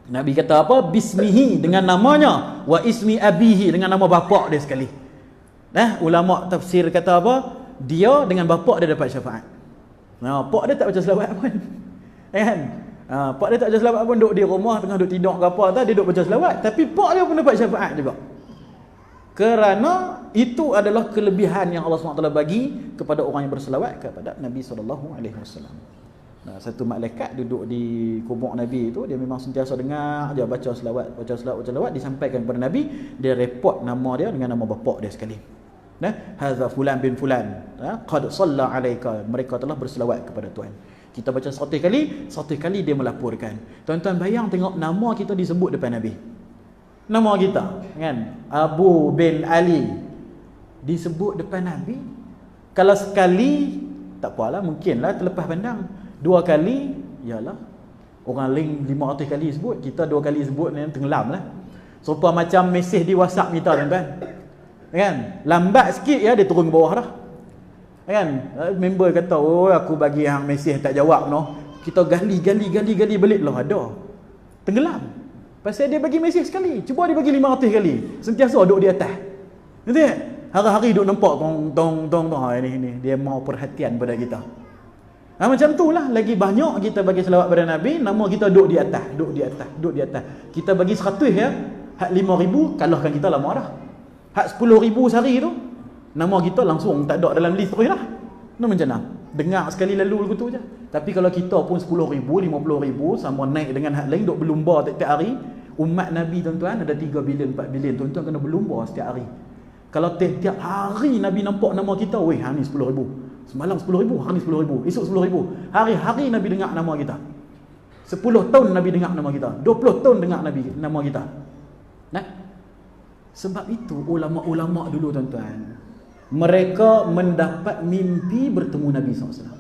Nabi kata apa? Bismihi, dengan namanya, wa ismi abihi, dengan nama bapak dia sekali. Ulama tafsir kata apa? Dia dengan bapak dia dapat syafaat. Pak dia tak baca selawat pun. Kan? Pak dia tak baca selawat pun, duduk di rumah tengah duduk tidur ke apa, dia duduk baca selawat, tapi pak dia pun dapat syafaat juga. Kerana itu adalah kelebihan yang Allah SWT bagi kepada orang yang berselawat kepada Nabi SAW. Satu malaikat duduk di kubur Nabi itu, dia memang sentiasa dengar dia baca selawat, disampaikan kepada Nabi, dia report nama dia dengan nama bapak dia sekali. Hadza fulan bin fulan qad shalla alayka, mereka telah berselawat kepada Tuhan. Kita baca 100 kali dia melaporkan. Tuan-tuan bayang tengok nama kita disebut depan Nabi. Nama kita kan, Abu bin Ali disebut depan Nabi. Kalau sekali tak apalah, mungkinlah terlepas pandang. 2 kali, yalah, orang lain 500 kali sebut, kita 2 kali sebut, tenggelam lah. Serupa macam mesej di WhatsApp kita, tuan-tuan. Kan? Lambat sikit ya, dia turun ke bawah dah. Kan? Member kata, oh aku bagi hang mesej tak jawab no. Kita gali balik lah, ada. Tenggelam. Pasal dia bagi mesej sekali, cuba dia bagi 500 kali. Sentiasa duduk di atas. Nanti hari-hari duduk nampak tong ini dia mau perhatian pada kita. Macam tu lah, lagi banyak kita bagi selawat pada Nabi, nama kita duduk di atas. Kita bagi 100 ya, hak 5,000 kalahkan kita lama dah. Hak 10,000 sehari tu, nama kita langsung tak ada dalam list terus lah. Macam mana? Dengar sekali lalu begitu je. Tapi kalau kita pun 10,000, 50,000 sama naik dengan hak lain, duk berlumba tiap-tiap hari. Umat Nabi tuan-tuan ada 3 bilion, 4 bilion, tuan-tuan kena berlumba setiap hari. Kalau tiap hari Nabi nampak nama kita, weh hari ni 10,000. Semalam 10,000, hari ni 10,000, esok 10,000. Hari-hari Nabi dengar nama kita. 10 tahun Nabi dengar nama kita. 20 tahun dengar Nabi nama kita. Sebab itu ulama-ulama dulu tuan-tuan, mereka mendapat mimpi bertemu Nabi SAW.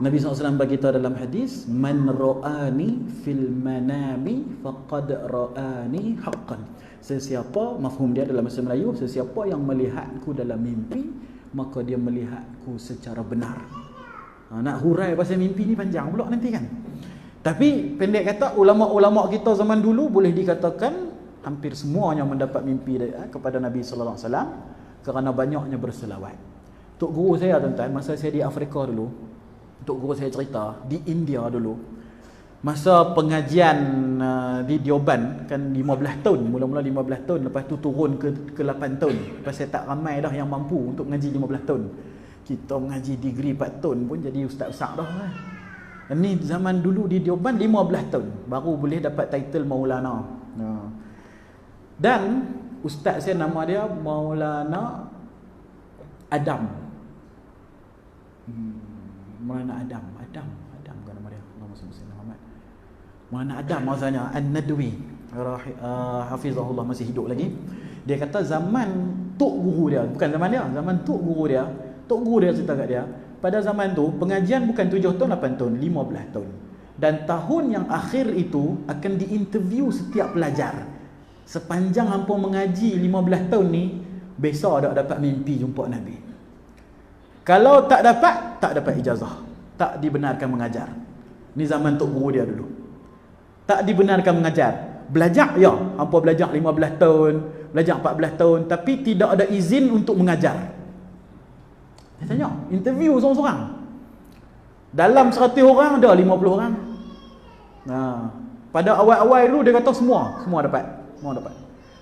Nabi SAW berkata dalam hadis, man ra'ani fil manami faqad ra'ani haqqan. Sesiapa, mafhum dia dalam bahasa Melayu, sesiapa yang melihatku dalam mimpi, maka dia melihatku secara benar. Nak hurai pasal mimpi ni panjang pula nanti kan. Tapi pendek kata, ulama-ulama kita zaman dulu boleh dikatakan hampir semuanya mendapat mimpi kepada Nabi sallallahu alaihi wasallam kerana banyaknya berselawat. Tok guru saya tuan-tuan, masa saya di Afrika dulu, Tok guru saya cerita di India dulu, masa pengajian di Dioban kan 15 tahun, mula-mula 15 tahun, lepas tu turun ke 8 tahun. Lepas saya tak ramai dah yang mampu untuk mengaji 15 tahun. Kita mengaji degree 4 tahun pun jadi ustaz-ustaz dah kan. Ini zaman dulu di Dioban 15 tahun baru boleh dapat title Maulana. Dan ustaz saya nama dia Maulana Adam. Maulana Adam bukan nama dia, nama Sayyidina Muhammad. Maulana Adam maksudnya An-Nadwi, hafizahullah, masih hidup lagi. Dia kata zaman tok guru dia, bukan zaman dia, zaman tok guru dia cerita kat dia, pada zaman tu pengajian bukan 7 tahun, 8 tahun, 15 tahun. Dan tahun yang akhir itu akan diinterview setiap pelajar. Sepanjang hampa mengaji 15 tahun ni, besok dah dapat mimpi jumpa Nabi. Kalau tak dapat ijazah, tak dibenarkan mengajar. Ni zaman tok guru dia dulu. Tak dibenarkan mengajar. Belajar ya, hampa belajar 15 tahun, belajar 14 tahun, tapi tidak ada izin untuk mengajar. Dia tanya, interview seorang-seorang. Dalam 100 orang ada 50 orang. Pada awal-awal dulu dia kata semua dapat.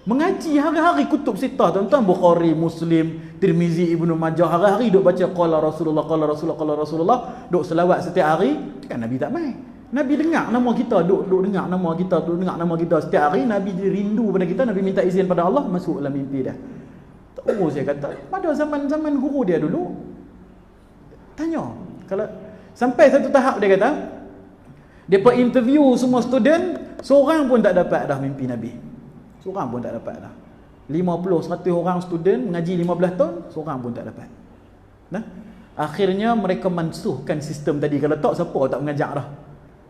Mengaji hari-hari kutub sitah tuan-tuan, Bukhari, Muslim, Tirmizi, Ibnu Majah, hari-hari duk baca qala Rasulullah, duk selawat setiap hari. Kan Nabi tak main. Nabi dengar nama kita, duk dengar nama kita setiap hari. Nabi rindu pada kita, Nabi minta izin pada Allah, masuk dalam mimpi dah. Oh, saya kata pada zaman guru dia dulu tanya, kalau sampai satu tahap dia kata depa interview semua student, seorang pun tak dapat dah mimpi Nabi. Seorang pun tak dapat dah. 50-100 orang student mengaji 15 tahun, seorang pun tak dapat. Akhirnya mereka mansuhkan sistem tadi. Kalau tak, siapa tak mengajar dah.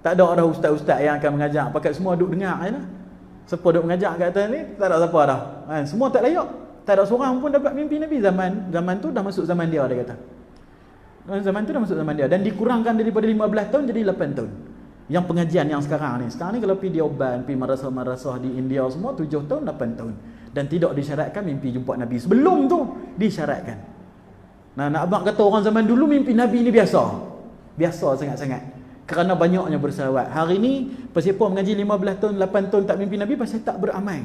Tak ada dah ustaz-ustaz yang akan mengajar. Pakai semua duk dengar je lah. Siapa duk mengajar kat atas ni, tak ada siapa dah. Semua tak layak. Tak ada seorang pun dapat mimpi Nabi. Zaman tu dah masuk zaman dia kata. Zaman tu dah masuk zaman dia. Dan dikurangkan daripada 15 tahun jadi 8 tahun. Yang pengajian yang sekarang ni kalau pergi Dioban, pergi madrasah-madrasah di India semua 7 tahun, 8 tahun. Dan tidak disyaratkan mimpi jumpa Nabi. Sebelum tu disyaratkan. Nak abang kata orang zaman dulu mimpi Nabi ni biasa. Biasa sangat-sangat. Kerana banyaknya berselawat. Hari ni siapa mengaji 15 tahun, 8 tahun tak mimpi Nabi pasal tak beramal.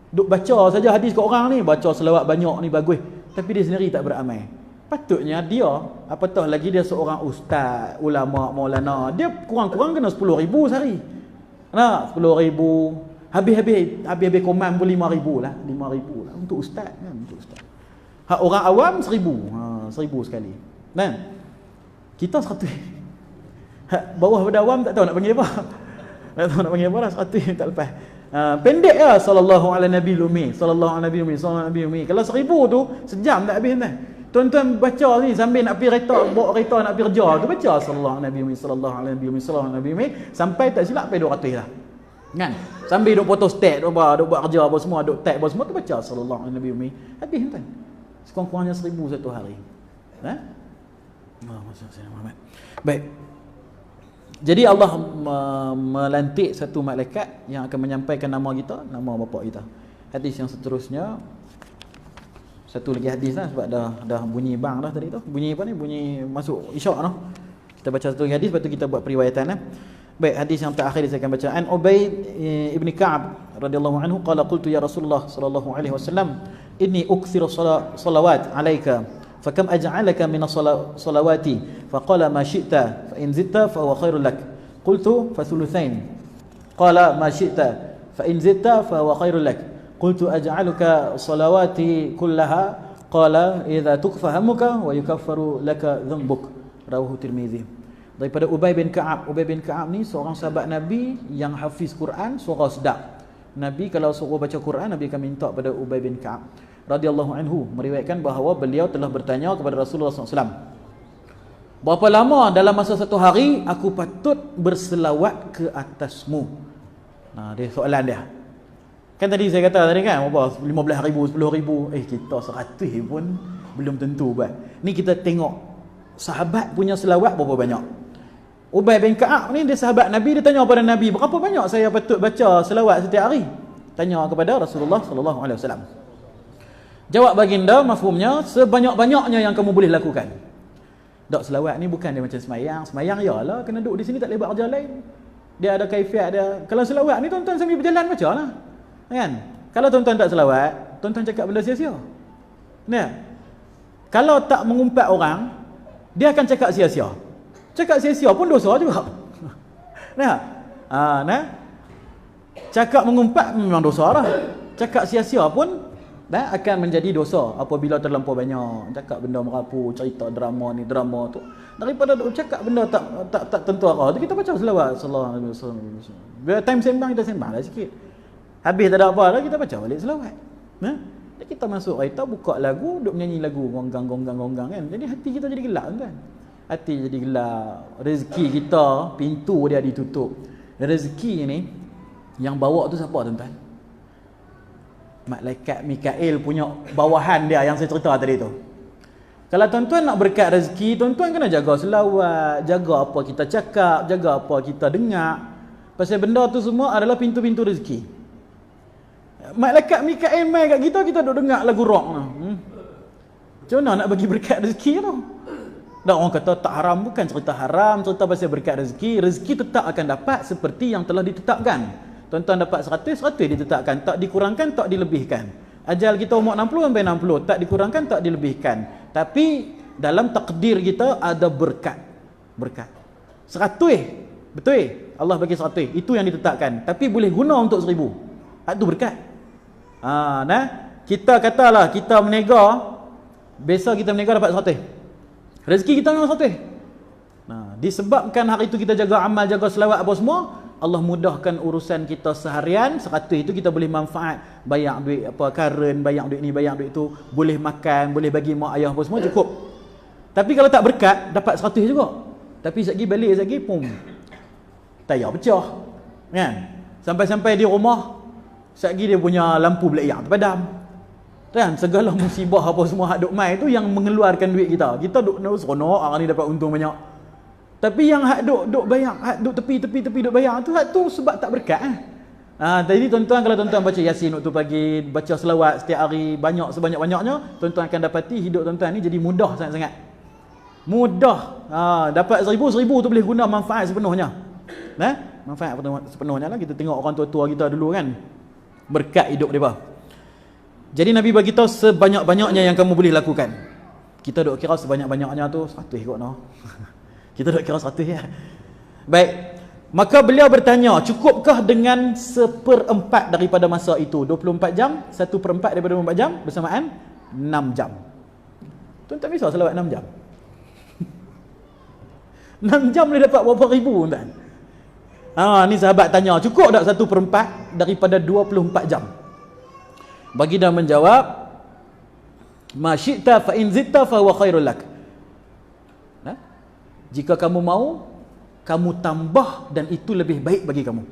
Duk baca saja hadis kat orang ni, baca selawat banyak ni bagus, tapi dia sendiri tak beramal. Patutnya dia, apatah lagi dia seorang ustaz, ulama, maulana, dia kurang-kurang kena 10,000 sehari. 10,000. Habis koman pun 5,000 lah. 5,000 lah untuk ustaz kan, untuk ustaz. Hak orang awam 1,000. 1,000 sekali. Kita 100. Hak bawah pada awam tak tahu nak panggil apa. Tak tahu nak panggil apa lah, 100 tak lepas. Pendek lah, sallallahu ala nabi umi. Kalau 1,000 tu sejam tak habis kan. Tuan-tuan baca ni sambil nak pergi bawa kereta nak pergi kerja tu baca sallallahu alaihi umi sampai tak silap sampai 200 lah. Kan? Sambil duk foto stat, duk buat kerja apa semua, duk tag apa semua tu baca sallallahu alaihi umi. Habis kan. Sekurang-kurangnya 1,000 satu hari. Muhammad. Baik. Jadi Allah melantik satu malaikat yang akan menyampaikan nama kita, nama bapa kita. Hadis yang seterusnya, satu lagi hadis lah, sebab dah bunyi bang dah tadi tu. Bunyi apa ni? Bunyi masuk isyak noh. Kita baca satu lagi hadis, lepas tu kita buat periwayatan lah. Baik, hadis yang terakhir saya akan baca. An Ubaid ibn Ka'ab radhiyallahu anhu qala qultu ya Rasulullah sallallahu alaihi wasallam inni ukthiru salawat alayka fakam aj'alaka min salawati faqala ma syi'ta fa in zidta fa huwa khairul lak qultu fa thuluthain qala ma syi'ta fa in zidta fa huwa khairul lak qultu aj'aluka salawati kullaha qala idza tukfa hammuka wa yukaffaru laka dhanbuk rawahu Tirmizi. Daripada Ubay bin Ka'ab. Ubay bin Ka'ab ni seorang sahabat Nabi yang hafiz Quran, suara sedap. Nabi kalau suruh baca Quran, Nabi akan minta pada Ubay bin Ka'ab. radhiyallahu anhu meriwayatkan bahawa beliau telah bertanya kepada Rasulullah SAW, berapa lama dalam masa satu hari aku patut berselawat ke atasmu? Nah, dia soalan dia. Kan tadi saya kata tadi kan, apa 15,000, 10,000, kita 100 pun belum tentu buat. Ni kita tengok sahabat punya selawat berapa banyak. Ubay bin Ka'ab ni dia sahabat Nabi, dia tanya kepada Nabi, berapa banyak saya patut baca selawat setiap hari? Tanya kepada Rasulullah sallallahu alaihi wasallam. Jawab baginda mafhumnya, sebanyak-banyaknya yang kamu boleh lakukan. Tak, selawat ni bukan dia macam semayang. Semayang yalah kena duduk di sini, tak boleh buat kerja lain. Dia ada kaifiat dia. Kalau selawat ni tuan-tuan sambil berjalan bacalah. Kan? Kalau tuan-tuan tak selawat, tuan-tuan cakap benda sia-sia. Nah. Kalau tak mengumpat orang, dia akan cakap sia-sia. Cakap sia-sia pun dosa juga. Nah. Nah. Cakap mengumpat memang dosa lah. Cakap sia-sia pun akan menjadi dosa apabila terlampau banyak cakap benda merapu, cerita drama ni drama tu. Daripada cakap benda tak tentu arah tu, kita baca selawat sallallahu alaihi wasallam. Bila time sembang kita sembanglah sikit. Habis tak ada apa dah, kita baca balik selawat. Jadi kita masuk kereta, buka lagu, duk menyanyi lagu gonggang kan. Jadi hati kita jadi gelap kan. Hati jadi gelap. Rezeki kita, pintu dia ditutup. Rezeki ni yang bawa tu siapa tuan-tuan? Malaikat Mikail punya bawahan dia yang saya cerita tadi tu. Kalau tuan-tuan nak berkat rezeki, tuan-tuan kena jaga selawat, jaga apa kita cakap, jaga apa kita dengar. Pasal benda tu semua adalah pintu-pintu rezeki. Malaikat Mikail mai kat kita duk dengar lagu rock tu. Macam mana nak bagi berkat rezeki tu? Dan orang kata tak haram, bukan cerita haram, cerita pasal berkat rezeki. Rezeki tetap akan dapat seperti yang telah ditetapkan. Tuan-tuan dapat 100 ditetapkan, tak dikurangkan, tak dilebihkan. Ajal kita umur 60 sampai 60, tak dikurangkan, tak dilebihkan. Tapi dalam takdir kita ada berkat. 100, betul? Allah bagi 100, itu yang ditetapkan. Tapi boleh guna untuk 1000. Itu berkat. Nah, kita katalah kita menega, besok kita menega dapat 100. Rezeki kita memang 100. Nah, disebabkan hari itu kita jaga amal, jaga selawat apa semua, Allah mudahkan urusan kita seharian. 100 itu kita boleh manfaat, bayar duit apa karen, bayar duit ni, bayar duit tu, boleh makan, boleh bagi mak ayah apa semua, cukup. Tapi kalau tak berkat, dapat 100 juga. Tapi sekejap balik, sekejap pum, tayar pecah kan. Sampai-sampai di rumah, sekejap dia punya lampu belayak terpadam kan. Segala musibah apa semua hak duk mai tu yang mengeluarkan duit kita. Kita duk seronok hari ni dapat untung banyak. Tapi yang hak duk bayar, hak duk tepi duk bayar tu, hak tu sebab tak berkat. Tadi tuan-tuan kalau tuan-tuan baca Yasin waktu pagi, baca selawat setiap hari banyak sebanyak-banyaknya, tuan-tuan akan dapati hidup tuan-tuan ni jadi mudah sangat-sangat. Mudah. Dapat 1000 tu boleh guna manfaat sepenuhnya. Manfaat sepenuhnya lah. Kita tengok orang tua-tua kita dulu kan, berkat hidup mereka. Jadi Nabi bagi tahu sebanyak-banyaknya yang kamu boleh lakukan. Kita duk kira sebanyak-banyaknya tu 100 kot noh. Kita duk kira 100 ya. Baik. Maka beliau bertanya, cukupkah dengan 1/4 daripada masa itu? 24 jam, 1/4 daripada 24 jam bersamaan 6 jam. Tuan-tuan bisa selawat 6 jam? 6 jam boleh dapat berapa ribu tuan? Ni sahabat tanya, cukup tak 1/4 daripada 24 jam? Baginda menjawab, ma syi'ta fa in zitta fa huwa khairul lak. Jika kamu mau, kamu tambah dan itu lebih baik bagi kamu.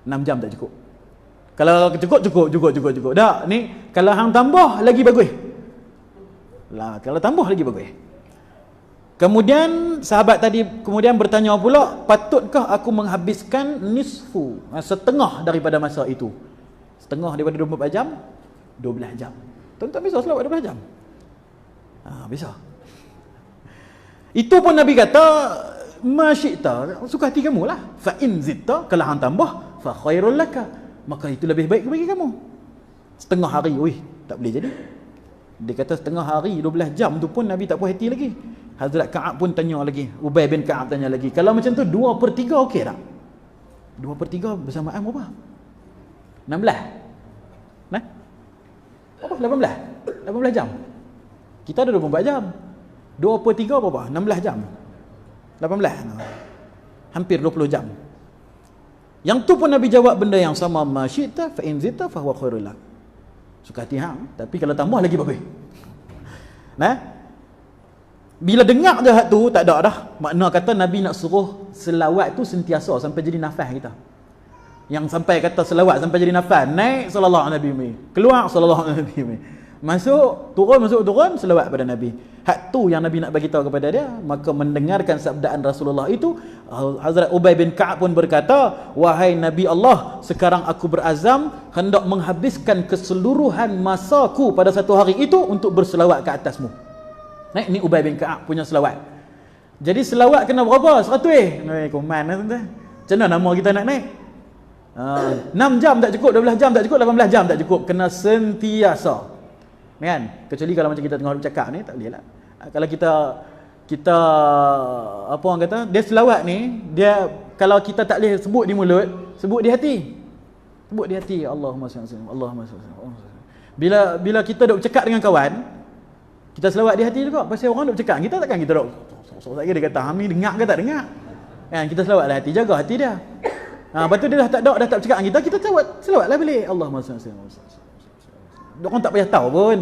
6 jam tak cukup. Kalau cukup. Tak, ni kalau hang tambah lagi bagus. Lah, kalau tambah lagi bagus. Kemudian sahabat tadi kemudian bertanya pula, patutkah aku menghabiskan nisfu, setengah daripada masa itu? Setengah daripada 24 jam, 12 jam. Tuan-tuan bisa selawat 12 jam? Bisa. Itu pun Nabi kata, ma syi'ta, suka hati kamu lah. Fa in zitta, kalau hang tambah, fa khairul laka, maka itu lebih baik bagi kamu. Setengah hari, tak boleh jadi. Dia kata setengah hari, 12 jam tu pun Nabi tak puas hati lagi. Hazrat Ka'ab pun tanya lagi, Ubay bin Ka'ab tanya lagi, kalau macam tu 2/3 okey tak? 2/3 bersamaan berapa? 16. Apa? 18 jam. Kita ada 24 jam. 2/3 berapa? 16 jam. 18. Hampir 20 jam. Yang tu pun Nabi jawab benda yang sama, ma syi'ta fa in zita fa huwa khairul lak. Suka hati hang, tapi kalau tambah lagi bagus. Nah, bila dengar je hak tu tak ada dah. Makna kata Nabi nak suruh selawat tu sentiasa sampai jadi nafas kita. Yang sampai kata selawat sampai jadi nafas, naik sallallahu alaihi wasallam, keluar sallallahu alaihi wasallam. Masuk turun selawat pada Nabi. Hak tu yang Nabi nak bagi tahu kepada dia. Maka mendengarkan sabdaan Rasulullah itu, Hazrat Ubay bin Ka'ab pun berkata, wahai Nabi Allah, sekarang aku berazam hendak menghabiskan keseluruhan masaku pada satu hari itu untuk berselawat ke atasmu. Naik ni Ubay bin Ka'ab punya selawat. Jadi selawat kena berapa? 100 koman lah tuan-tuan. Macam mana nama kita nak naik? 6 jam tak cukup, 12 jam tak cukup, 18 jam tak cukup. Kena sentiasa. Kan? Kecuali kalau macam kita tengah bercakap ni, tak boleh lah. Kalau kita apa orang kata, dia selawat ni, dia kalau kita tak boleh sebut di mulut, sebut di hati. Sebut di hati, Allahumma salli Allahumma salli. Bila kita duk bercakap dengan kawan, kita selawat di hati juga. Pasal orang duk bercakap, kita takkan kita duk sok-sok dia kata, "Hang ni dengar ke tak dengar?" Kan, kita selawat di hati, jaga hati dia. Lepas tu dia dah tak bercakap dengan kita selawatlah balik. Allahumma salli. Orang tak payah tahu pun,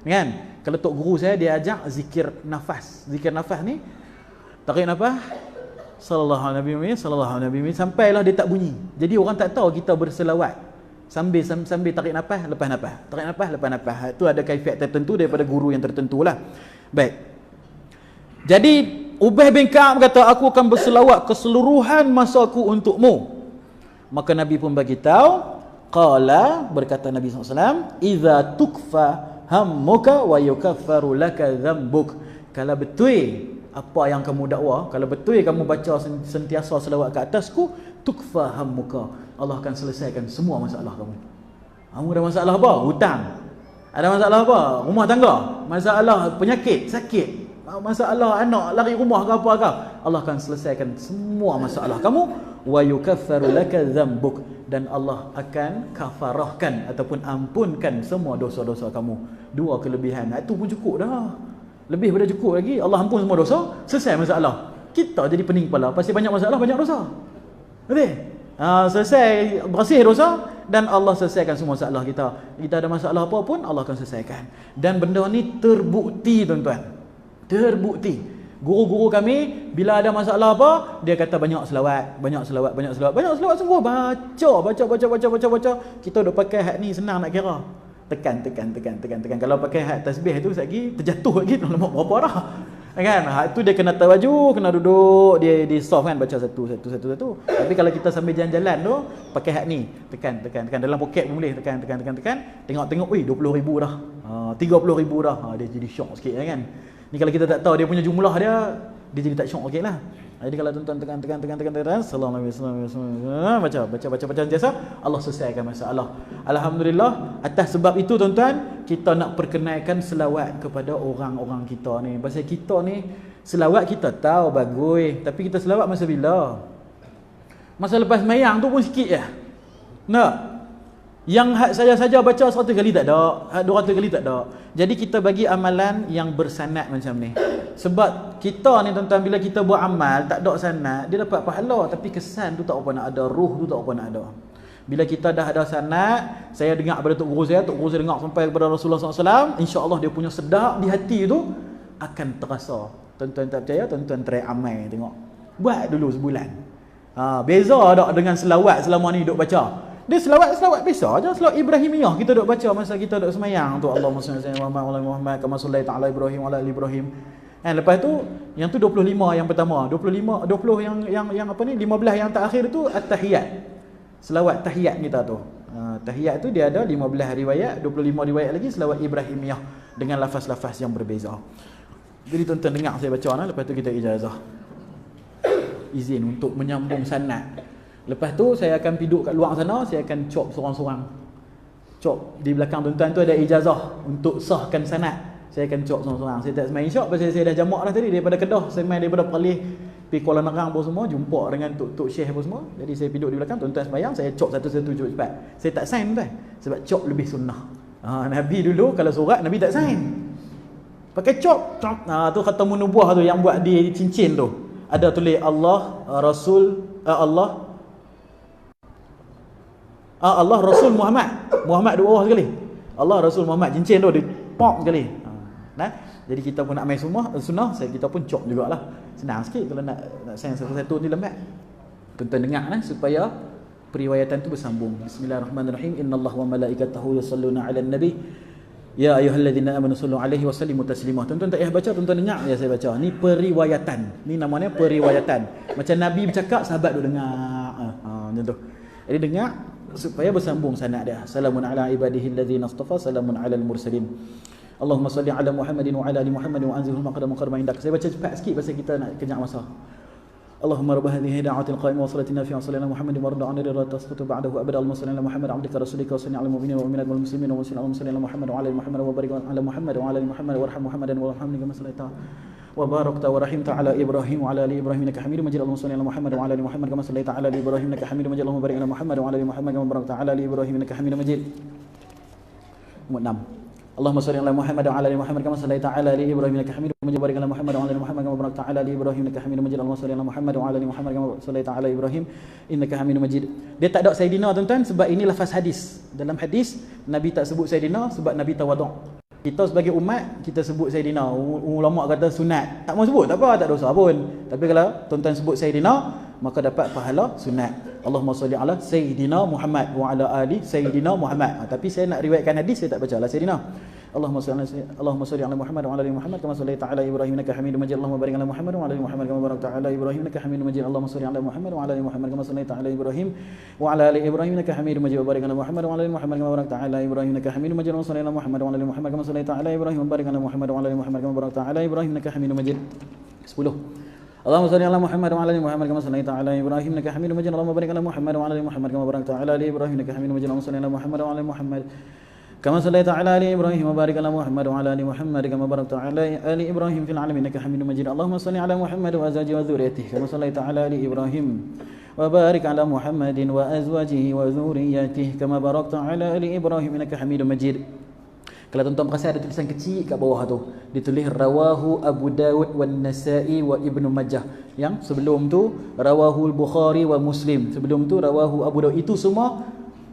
kan? Kalau tok guru saya dia ajak zikir nafas. Zikir nafas ni tarik nafas sallallahu alaihi wasallam sampailah dia tak bunyi. Jadi orang tak tahu kita berselawat sambil tarik nafas lepas nafas. Tarik nafas lepas nafas. Itu ada kaifiat tertentu daripada guru yang tertentulah. Baik. Jadi Ubay bin Ka'ab kata, aku akan berselawat keseluruhan masaku untukmu. Maka Nabi pun bagi tahu, qala, berkata Nabi SAW, idza tukfa hammuka wa yukaffaru laka dhanbuk. Kalau betul apa yang kamu dakwa, kalau betul kamu baca sentiasa selawat ke atasku, tukfa hammuka, Allah akan selesaikan semua masalah kamu. Kamu ada masalah apa? Hutang. Ada masalah apa? Rumah tangga. Masalah penyakit, sakit. Masalah anak lari rumah ke apa ke, Allah akan selesaikan semua masalah kamu. Wa yukaffaru laka dhanbuk, dan Allah akan kafarahkan ataupun ampunkan semua dosa-dosa kamu. Dua kelebihan. Itu pun cukup dah. Lebih pada cukup lagi. Allah ampun semua dosa, selesai masalah. Kita jadi pening kepala pasal banyak masalah, banyak dosa. Betul? Selesai bersih dosa dan Allah selesaikan semua masalah kita. Kita ada masalah apa pun Allah akan selesaikan. Dan benda ni terbukti tuan-tuan. Terbukti. Guru-guru kami bila ada masalah apa, dia kata banyak selawat semua, baca. Kita duk pakai hak ni senang nak kira. Tekan. Kalau pakai hak tasbih tu lagi terjatuh lagi dalam berapa dah. Kan? Hak tu dia kena terwaju, kena duduk, dia soft kan, baca satu. Tapi kalau kita sambil jalan-jalan tu pakai hak ni, tekan dalam poket pun boleh, tekan. Tengok, 20,000 dah. 30,000 dah. Dia jadi syok sikit kan. Ni kalau kita tak tahu dia punya jumlah dia jadi tak syok okeylah. Jadi kalau tuan-tuan tekan sallallahu alaihi wasallam, baca jasa, Allah selesaikan masalah. Alhamdulillah. Atas sebab itu tuan-tuan, kita nak perkenalkan selawat kepada orang-orang kita ni. Pasal kita ni selawat kita tahu bagus, tapi kita selawat masa bila? Masa lepas sembahyang tu pun sikit je. Nak yang saya saja baca 100 kali tak ada, 200 kali tak ada. Jadi kita bagi amalan yang bersanad macam ni. Sebab kita ni tuan-tuan, bila kita buat amal tak ada sanad, dia dapat pahala tapi kesan tu tak apa nak ada, ruh tu tak apa nak ada. Bila kita dah ada sanad, saya dengar daripada tok guru saya dengar sampai kepada Rasulullah SAW, insya-Allah dia punya sedap di hati tu akan terasa. Tuan-tuan tak percaya, tuan-tuan try amal tengok. Buat dulu sebulan. Beza tak dengan selawat selama ni duk baca. Dia selawat biasa aja, selawat Ibrahimiyah kita duk baca masa kita duk sembahyang tu, Allahumma shalli ala Muhammad kama shallaita ala Ibrahim wa ala ali Ibrahim. Lepas tu yang tu 25 yang pertama, 20 yang apa ni, 15 yang terakhir tu at-tahiyat. Selawat tahiyat kita tu. Tahiyat tu dia ada 15 riwayat, 25 riwayat lagi selawat Ibrahimiyah dengan lafaz-lafaz yang berbeza. Jadi tuan-tuan dengar saya baca lepas tu kita ijazah. Izin untuk menyambung sanad. Lepas tu saya akan piduk kat luar sana, saya akan cop seorang-seorang. Cop di belakang tuan-tuan tu ada ijazah untuk sahkan sanad. Saya akan cop seorang-seorang. Saya tak semain syok pasal saya dah jamak dah tadi daripada Kedah, saya main daripada Perlis pergi Kuala Nerang pun semua, jumpa dengan Tok Syekh pun semua. Jadi saya piduk di belakang, tuan-tuan sembahyang, saya cop satu-satu cepat. Saya tak sign tuan, sebab cop lebih sunnah. Nabi dulu kalau surat Nabi tak sign. Pakai cop. Tu khatamun nubuah tu yang buat di cincin tu. Ada tulis Allah, Rasul, Allah Rasul Muhammad dua orang sekali. Allah Rasul Muhammad cincin tu dia pok sekali. Nah, jadi kita pun nak main sunnah, kita pun cop jugalah. Senang sikit kalau nak sayang satu-satu ni lembat. Tuan-tuan dengar supaya periwayatan tu bersambung. Bismillahirrahmanirrahim. Innallaha wa malaikatahu yusalluna 'alan nabi. Ya ayyuhalladzina amanu sallu 'alaihi wa sallimu taslima. Tuan-tuan tak payah baca, tuan-tuan dengar je saya baca. Ni periwayatan. Ni namanya periwayatan. Macam Nabi bercakap, sahabat duk dengar. Macam tu. Jadi dengar supaya bersambung sanad dia. Salamun ala ibadihi alladzina istafa, salamun alal mursalin. Allahumma salli ala Muhammadin wa ala ali Muhammadin wa anzilhum maqdam qarma indak. Saya baca cepat sikit pasal kita nak kenyang masa. اللهم رب هذه الدعوة القائمة وصلتنا في صلى الله محمد وارض عن الرضا تسقط بعده أبدا اللهم صل على محمد عبدك رسولك وصل على المؤمنين والمؤمنات والمسلمين والمسلمين اللهم صل على محمد وعلى ال محمد وبارك على محمد وعلى ال محمد وارحم محمدا وارحمني كما صليت وباركت ورحمت على ابراهيم وعلى ال ابراهيم انك حميد مجيد اللهم صل على محمد وعلى ال محمد كما صليت على ال ابراهيم انك حميد مجيد اللهم بارك على محمد وعلى ال محمد كما باركت على ال ابراهيم انك حميد مجيد. 6. اللهم صل على محمد وعلى ال محمد كما صليت على ال ابراهيم انك حميد مجيد وبارك على محمد وعلى ال محمد كما باركت على ال ابراهيم انك حميد مجيد اللهم صل على محمد وعلى ال محمد كما صليت على ibrahim innaka hamidum majid. Dia tak ada sayyidina tuan-tuan sebab ini lafaz hadis. Dalam hadis Nabi tak sebut sayyidina sebab Nabi tawaduk. Kita sebagai umat kita sebut sayyidina. Ulama kata sunat. Tak mau sebut tak apa, tak dosa pun. Tapi kalau tuan-tuan sebut sayyidina maka dapat pahala sunat. Allahumma salli ala sayyidina Muhammad wa ala ali sayyidina Muhammad. Tapi saya nak riwayatkan hadis saya tak baca ala sayyidina. Allahumma salli ala Muhammad wa ala ali Muhammad kama sallaita ala Ibrahim innaka Hamidum Majid. Allahumma barik ala Muhammad wa ala ali Muhammad kama barakta ala Ibrahim innaka Hamidum Majid. Allahumma salli ala Muhammad wa ala ali Muhammad kama sallaita ala Ibrahim wa ala ali Ibrahim innaka Hamidum Majid. Wa barik ala Muhammad wa ala ali Muhammad kama barakta ala Ibrahim innaka Hamidum Majid. Allahumma salli ala Muhammad wa ala ali Muhammad kama sallaita ala Ibrahim wa barik ala Muhammad wa ala ali Muhammad kama barakta ala Ibrahim innaka Hamidum Majid. 10. اللهم صل على محمد وعلى ال محمد كما صليت على ابراهيم انك حميد مجيد اللهم بارك على محمد وعلى ال محمد كما باركت على ال ابراهيم انك حميد مجيد اللهم صل على محمد وعلى ال محمد كما صليت على ال ابراهيم وبارك على محمد وعلى ال محمد كما باركت على ال ابراهيم في العالمين انك حميد مجيد اللهم صل على محمد وازواجه وذريته كما صليت على ال ابراهيم وبارك على محمد وازواجه وذريته كما باركت على ال ابراهيم انك حميد مجيد. Kalau tuan-tuan perasan ada tulisan kecil kat bawah tu, ditulis rawahu Abu Dawud wan Nasa'i wa Ibnu Majah. Yang sebelum tu rawahu Al-Bukhari wa Muslim. Sebelum tu rawahu Abu Dawud. Itu semua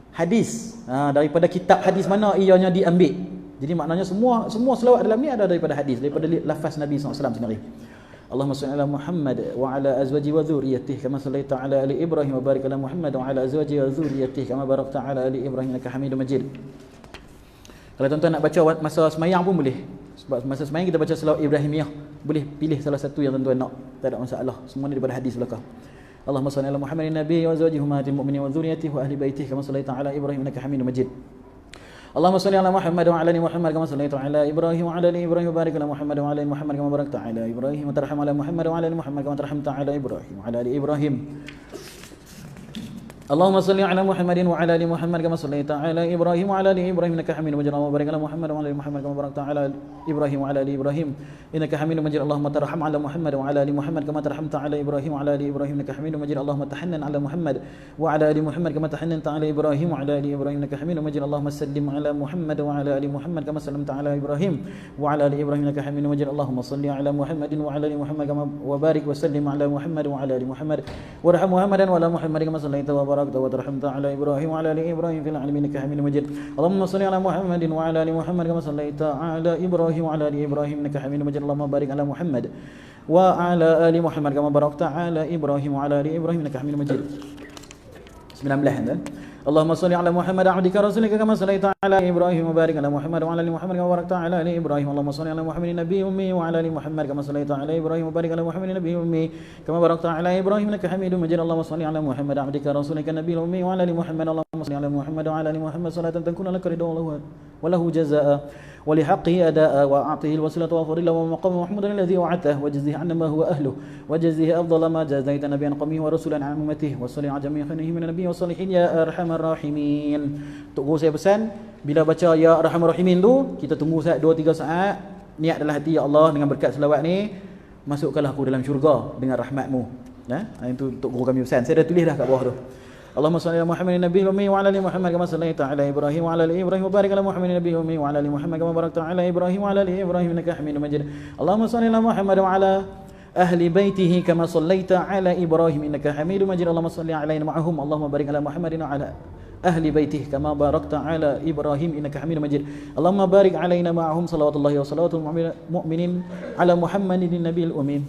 hadis. Daripada kitab hadis mana ianya diambil. Jadi maknanya semua selawat dalam ni ada daripada hadis, daripada lafaz Nabi SAW sendiri. Allahumma salli ala Muhammad wa ala azwaji wa dhurriyyatihi kama sallaita ala ali Ibrahim wa barik ala Muhammad wa ala azwaji wa dhurriyyatihi kama barakta ala ali Ibrahim innaka Hamidum Majid. Kalau tuan-tuan nak baca masa semayang pun boleh. Sebab masa semayang kita baca selawat Ibrahimiyah. Boleh pilih salah satu yang tuan-tuan nak. Tak ada masalah. Semua ni daripada hadis belakang. Allahumma salli ala Muhammadin nabiyyi wa azwajihi ummahatil mu'minin wa dhurriyyatihi wa ahli baitihi kama sallaita ala Ibrahim innaka Hamidum Majid. Allahumma salli ala Muhammad wa ala ali Muhammad kama sallaita ala Ibrahim wa ala ali Ibrahim wa barik ala Muhammad wa ala ali Muhammad kama barakta ala Ibrahim wa tarham ala Muhammad wa ala ali Muhammad kama tarhamta ala Ibrahim wa ala ali Ibrahim. اللهم صل على محمد وعلى ال محمد كما صليت على ابراهيم وعلى ال ابراهيم انك حميد مجيد اللهم بارك على محمد وعلى ال محمد كما باركت على ابراهيم وعلى ال ابراهيم انك حميد مجيد اللهم ترحم على محمد وعلى ال محمد كما ترحمت على ابراهيم وعلى ال ابراهيم انك حميد مجيد اللهم تحنن على محمد وعلى ال محمد كما تحننت على ابراهيم وعلى ال ابراهيم انك حميد مجيد اللهم سلم على محمد وعلى ال محمد كما سلمت على ابراهيم وعلى ال ابراهيم انك حميد مجيد اللهم صل على محمد وعلى ال محمد كما وبارك وسلم على محمد وعلى ال محمد وارحم محمدا وعلى محمد كما صليت وباركت وترحمت على ابراهيم وعلى ال ابراهيم في العالمين انك حميد مجيد اللهم صل على محمد وعلى ال محمد كما صليت على ابراهيم وعلى ال ابراهيم انك حميد مجيد اللهم بارك على محمد وعلى ال محمد كما باركت على ابراهيم وعلى ال ابراهيم انك حميد مجيد. 19 اللهم صل على محمد عبدك رسولك كما صليت على ابراهيم وبارك على محمد وعلى ال محمد كما باركت على ال ابراهيم اللهم صل على محمد النبي امي وعلى ال محمد كما صليت على ابراهيم وبارك على محمد النبي امي كما باركت على ابراهيم انك حميد مجيد اللهم صل على محمد عبدك رسولك النبي الامي وعلى ال محمد اللهم صل على محمد وعلى ال محمد صلاه تكون لك رضا وله جزاء ولحقه أداء وأعطيه الوسيلة والفضيلة ومقام محمود الذي وعدته وجزيه عنا ما هو أهله وجزيه أفضل ما جزيت نبيا قومه ورسولا عن أمته وصلي على جميع خيره من النبي والصالحين يا أرحم الراحمين. Untuk guru saya pesan bila baca ya Arhamar Rahimin tu kita tunggu 2-3 saat, niat dalam hati ya Allah dengan berkat selawat ni masukkanlah aku dalam syurga dengan rahmat-Mu. Itu untuk guru kami pesan. Saya dah tulis dah kat bawah tu. اللهم صل على محمد النبي الأمي وعلى آل محمد كما صليت على إبراهيم وعلى آل إبراهيم وبارك على محمد النبي الأمي وعلى آل محمد كما باركت على إبراهيم وعلى آل إبراهيم إنك حميد مجيد اللهم صل على محمد وعلى أهل بيته كما صليت على إبراهيم إنك حميد مجيد اللهم صل علينا معهم اللهم بارك على محمد وعلى ahli baitihi kama barakta ala Ibrahim innaka Hamidum Majid. Allahumma barik alaina ma'ahum salawatullahi wa salawatul mu'minin ala Muhammadin nabiyil ummi.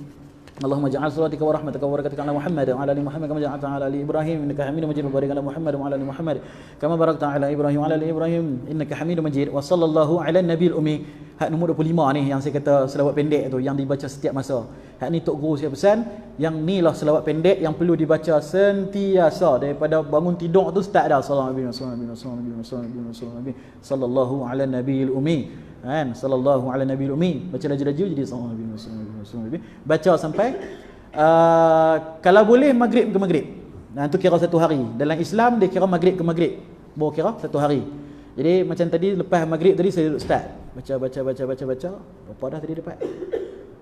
Allahumma ja'al salatika wa rahmataka wa barakatika ala Muhammad wa ala ali Muhammad kama ja'alta ala ali Ibrahim innaka Hamidum Majid. Wa barik ala Muhammad wa ala ali Muhammad kama barakta ala Ibrahim wa ala ali Ibrahim innaka Hamidum Majid. Wa sallallahu ala nabiyil ummi. Hak nombor 25 ni yang saya kata selawat pendek tu yang dibaca setiap masa. Hak ni Tok Guru saya pesan, yang ni lah selawat pendek yang perlu dibaca sentiasa daripada bangun tidur tu start dah sallallahu ala nabiyil ummi. Kan, sallallahu ala nabiyil ummi. Baca laju-laju jadi sallallahu baca sampai kalau boleh maghrib ke maghrib. Nah, tu kira satu hari. Dalam Islam dia kira maghrib ke maghrib. Baru kira satu hari. Jadi macam tadi lepas maghrib tadi saya duduk start. Baca. Berapa dah tadi dapat?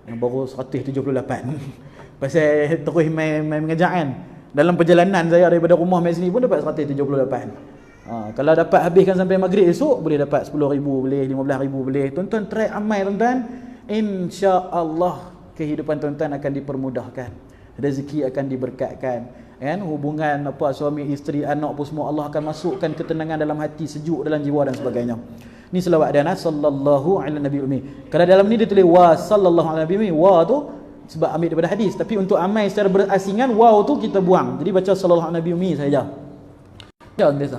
Yang baru 178. Pasal terus main mengajak kan. Dalam perjalanan saya daripada rumah mai sini pun dapat 178. Kalau dapat habiskan sampai maghrib esok boleh dapat 10,000 boleh, 15,000 boleh. Tuan-tuan try amal tuan-tuan. Insya-Allah kehidupan tuan-tuan akan dipermudahkan. Rezeki akan diberkatkan. Kan, hubungan apa suami isteri anak pun semua Allah akan masukkan ketenangan dalam hati, sejuk dalam jiwa dan sebagainya. Ni selawat dia sallallahu ala nabiyil ummi. Kalau dalam ni dia tulis wa sallallahu ala nabiyil ummi, wa tu sebab ambil daripada hadis, tapi untuk amal secara berasingan waw tu kita buang. Jadi baca sallallahu ala nabiyil ummi saja. Ya biasa.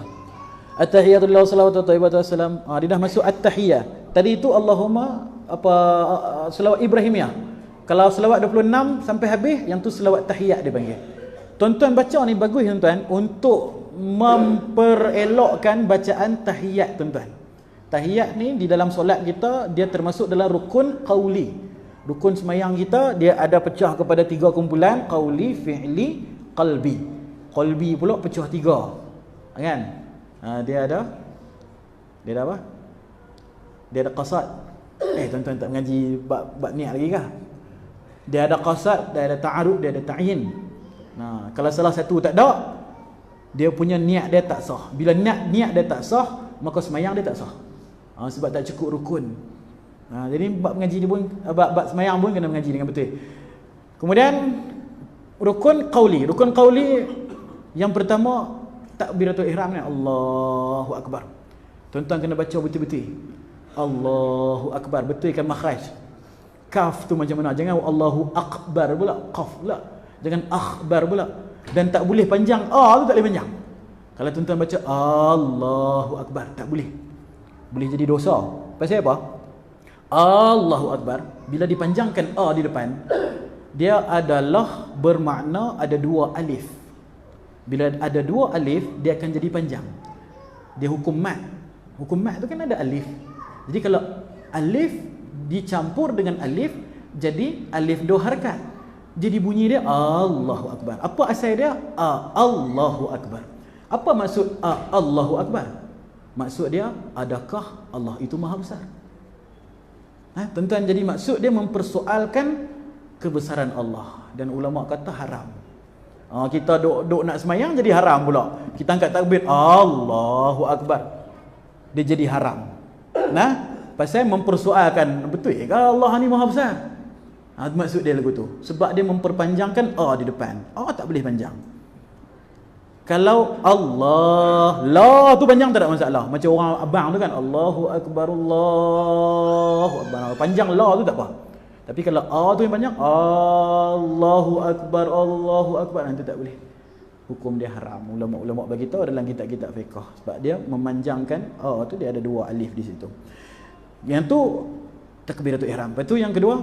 At-tahiyatullah salawatu thayyibatu wassalam. Dia dah masuk at-tahiyah. Tadi itu Allahumma selawat Ibrahimiyah. Kalau selawat 26 sampai habis, yang tu selawat tahiyat dia panggil. Tuan-tuan baca ni bagus tuan-tuan untuk memperelokkan bacaan tahiyat tuan-tuan. Tahiyat ni di dalam solat kita dia termasuk dalam rukun qauli. Rukun semayang kita dia ada pecah kepada 3 kumpulan, qauli, fi'li, qalbi. Qalbi pula pecah 3. Kan? Dia ada apa? Dia ada qasad. Tuan-tuan tak mengaji bab niat lagi kah? Dia ada qasad, dia ada ta'arud, dia ada ta'yin. Nah, kalau salah satu tak ada, dia punya niat dia tak sah. Bila niat dia tak sah, maka semayang dia tak sah. Sebab tak cukup rukun. Jadi bab mengaji dia pun, bab semayang pun kena mengaji dengan betul. Kemudian rukun qauli. Rukun qauli yang pertama takbiratul ihram ni, Allahu akbar. Tuan-tuan kena baca betul-betul. Allahu akbar, betulkan makhraj. Kaf tu macam mana? Jangan Allahu akbar pula, qaf pula. Jangan akhbar pula. Dan tak boleh panjang tu tak boleh panjang. Kalau tuan-tuan baca Allahu akbar tak boleh. Boleh jadi dosa. Pasal apa? Allahu akbar bila dipanjangkan di depan, dia adalah bermakna ada 2 alif. Bila ada 2 alif, dia akan jadi panjang. Dia hukum mat. Hukum mat tu kan ada alif. Jadi kalau alif dicampur dengan alif, jadi alif 2 harakat. Jadi bunyi dia Allahu akbar. Apa asal dia? Allahu akbar. Apa maksud Allahu akbar? Maksud dia, adakah Allah itu maha besar? Tuan-tuan, jadi maksud dia mempersoalkan kebesaran Allah. Dan ulama kata haram. Kita duk nak semayang jadi haram pula. Kita angkat takbir Allahu akbar, dia jadi haram. Pasal mempersoalkan, betul ke Allah ni maha besar? Maksud dia lagu tu. Sebab dia memperpanjangkan di depan. Tak boleh panjang. Kalau Allah, la tu panjang tak ada masalah. Macam orang abang tu kan, Allahu akbar, Allahu akbar. Panjang la tu tak apa. Tapi kalau tu yang panjang, Allahu akbar, Allahu akbar, nanti tak boleh. Hukum dia haram. Ulama-ulama bagi tahu dalam kitab-kitab fiqh. Sebab dia memanjangkan tu dia ada 2 alif di situ. Yang tu takbiratul ihram. Lepas tu yang kedua,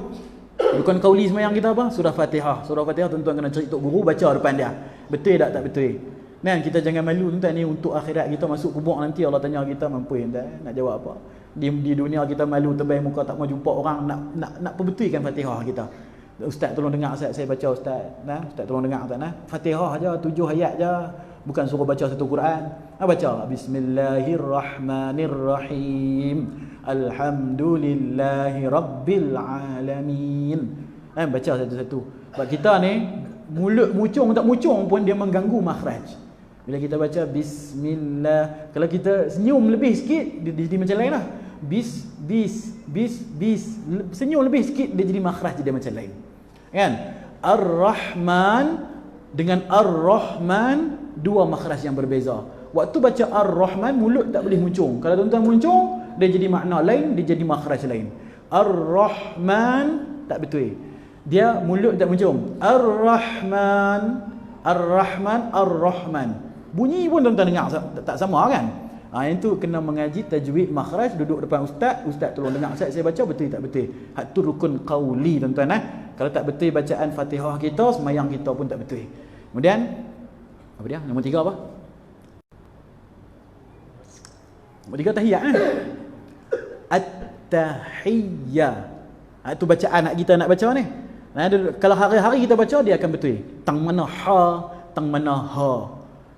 rukun qauli semayang kita apa? Surah Fatihah. Surah Fatihah tuan-tuan kena cari tok guru baca depan dia. Betul tak betul? Kan kita jangan malu tuan-tuan ni, untuk akhirat kita masuk kubur nanti Allah tanya kita mampu tuan nak jawab apa. Di dunia kita malu tebal muka tak mau jumpa orang, nak perbetulkan Fatihah kita. Ustaz tolong dengar saya baca ustaz. Ustaz tolong dengar ustaz Fatihah aja 7 ayat aja. Bukan suruh baca satu Quran. Baca Bismillahirrahmanirrahim. Alhamdulillahi Rabbil Alamin. Baca satu-satu. Sebab kita ni mulut mucung tak mucung pun dia mengganggu makhraj. Bila kita baca Bismillah, kalau kita senyum lebih sikit dia macam lain lah. Bis senyum lebih sikit dia jadi makhraj dia macam lain. Kan? Ar-Rahman dengan Ar-Rahman 2 makhraj yang berbeza. Waktu baca Ar-Rahman, mulut tak boleh muncung. Kalau tuan-tuan muncung, dia jadi makna lain, dia jadi makhraj lain. Ar-Rahman tak betul. Dia mulut tak muncung. Ar-Rahman, Ar-Rahman, Ar-Rahman. Bunyi pun tuan-tuan dengar tak sama kan? Yang tu kena mengaji tajwid makhraj, duduk depan ustaz tolong dengar saya baca betul tak betul. Hak tu rukun qauli tuan-tuan Kalau tak betul bacaan Fatihah kita, semayang kita pun tak betul. Kemudian apa dia? Nombor 3 apa? Nombor 3 tahiyat At-tahiyyah. Itu bacaan anak kita nak baca ni. Kalau hari-hari kita baca dia akan betul. Tang mana ha, tang mana ha.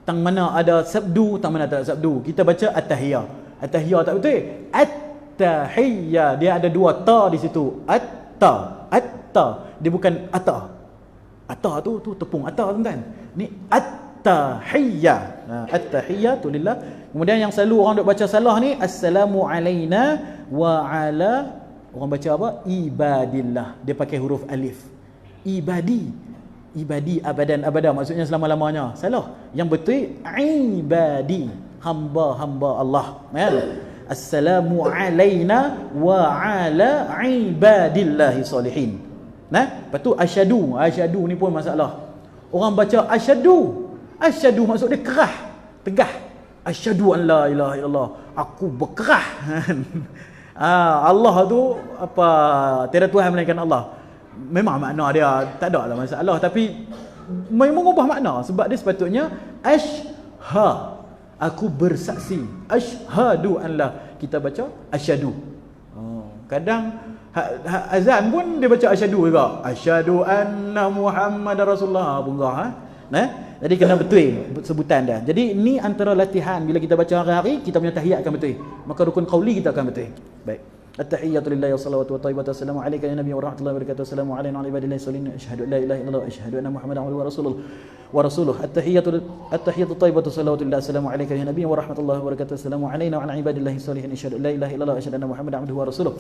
Tang mana ada sabdu, tang mana tak ada sabdu. Kita baca at-tahiyyah. At-tahiyyah tak betul. At-tahiyyah. Dia ada 2 ta di situ. At-ta. At-ta. Dia bukan ata. Ata tu tepung ata tuan-tuan. Ni at-tahiyyah. At-tahiyyatu lillah. Kemudian yang selalu orang duk baca salah ni, assalamu alaina wa ala, orang baca apa? Ibadillah. Dia pakai huruf alif. Ibadi abadan abada, maksudnya selama-lamanya. Salah. Yang betul ibadi, hamba-hamba Allah. Assalamu alaina wa ala ibadillahi salihin. Lepas tu asyhadu ni pun masalah. Orang baca asyhadu maksud dia kerah, tegah. Asyhadu an la ilaha illallah, aku berkerah. Allah tu apa, tiada Tuhan melainkan Allah. Memang makna dia tak ada lah masalah, tapi memang ubah makna. Sebab dia sepatutnya aku bersaksi. Asyhadu an la, kita baca asyhadu. Kadang azan pun dia baca asyhadu juga. Asyhadu anna Muhammadar Rasulullah bunga Jadi kena betul sebutan dia. Jadi ni antara latihan bila kita baca hari-hari, kita punya tahiyat akan betul. Maka rukun qauli kita akan betul. Baik. At-tahiyyatu lillahi wassalawatu wattayyibatu wassalamu alayka ya nabiy wa rahmatullahi wa barakatuh. Assalamu alayna wa ala ibadillahi salihin. Asyhadu an la ilaha illallah wa asyhadu anna Muhammadan abduhu wa rasuluh. At-tahiyyatu thayyibatu salawatu lillahi. Assalamu alayka ya nabiy wa rahmatullahi wa barakatuh. Assalamu alayna wa ala ibadillahi salihin. Asyhadu an la ilaha illallah wa asyhadu anna Muhammadan abduhu wa rasuluh.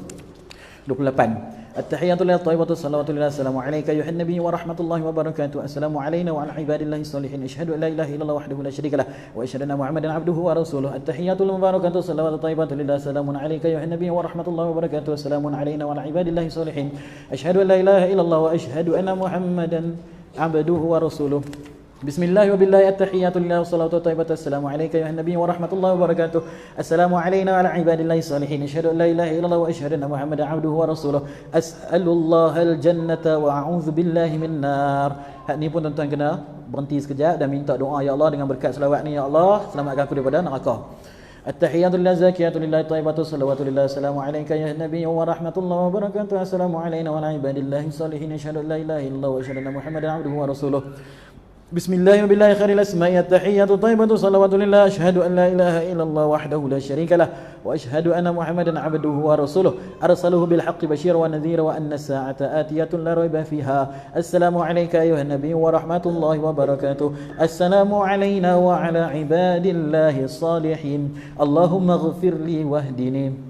28. At-tahiyyatu lillahi thayyibatu salawatu lillahi. Assalamu alayka ya nabiy wa rahmatullahi wa barakatuh. Assalamu alayna wa ala ibadillahi salihin. Asyhadu an la ilaha illallah wahdahu la syarika lah wa asyhadu anna Muhammadan abduhu wa rasuluh. At-tahiyyatu mubarakatuh salawatu thayyibatu lillahi. Assalamu alayka ya nabiy wa rahmatullahi wa barakatuh. Assalamu alayna wa ala ibadillahi salihin. Asyhadu an la ilaha illallah wa asyhadu anna Muhammadan abduhu wa rasuluh. Bismillah wa billahi at-tahiyyatu lillahi wassalatu thayyibatu. Assalamu alayka ya nabiy wa rahmatullahi wa barakatuh. Assalamu alayna wa ala ibadillahi salihin. Asyhadu an la ilaha illallah wa asyhadu anna Muhammadan abduhu wa rasuluh. As'alullahal jannata wa a'udzu billahi min nar. Hak ni pun tuan-tuan kena berhenti sekejap dan minta doa, ya Allah, dengan berkat selawat ni, ya Allah, selamatkan aku daripada neraka. At-tahiyyatu lillahi zakiyatu lillahi thayyibatu salawatu lillahi. Assalamu alayka ya nabiy wa rahmatullahi wa barakatuh. Assalamu alayna wa ala ibadillahi salihin. Asyhadu an la ilaha illallah wa asyhadu anna Muhammadan abduhu wa rasuluh. Bismillah wa billahi khairil asma'i at-tahiyyatu thayyibatu salawatu lillah. Asyhadu an la ilaha illallah wahdahu la syarika lah wa asyhadu anna Muhammadan abduhu wa rasuluh. Arsaluhu bil haqqi basyiran wa nadhira wa anna as-sa'ata atiyatun la rayba fiha. Assalamu alayka ayuhan nabiy wa rahmatullahi wa barakatuh. Assalamu alayna wa ala ibadillahi salihin. Allahumma ighfir li wahdini.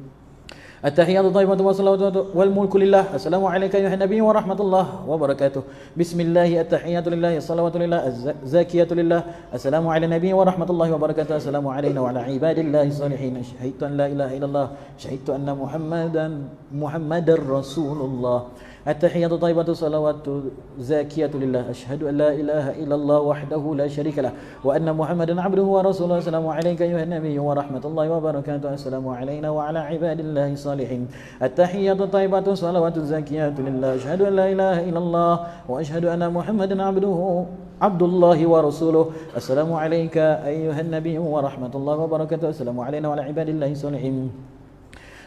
At-tahiyyatu thayyibatu wassalawatu wal mulku lillah. Assalamu alayka ya nabiy wa rahmatullahi wa barakatuh. Bismillah, at-tahiyyatu lillahi salawatu lillah az-zakiyatu lillah. Assalamu ala nabiy wa rahmatullahi wa barakatuh. Assalamu alayna wa ala ibadillahi salihin. Syahidtu an la ilaha illallah, syahidtu anna Muhammadar Rasulullah. At-tahiyyatu thayyibatu salawatu zakiyatu lillah. Asyhadu an la ilaha illallah wahdahu la syarika lah wa anna Muhammadan abduhu wa rasuluh. Assalamu alayka ya nabiy wa rahmatullahi wa barakatuh. Assalamu alayna wa ala ibadillahi salihin. At-tahiyyatu thayyibatu salawatu zakiyatu lillah. Asyhadu an la ilaha illallah wa asyhadu anna Muhammadan abdullahi wa rasuluh. Assalamu alayka ayyuhan nabiy wa rahmatullahi wa barakatuh. Assalamu alayna wa ala ibadillahi salihin.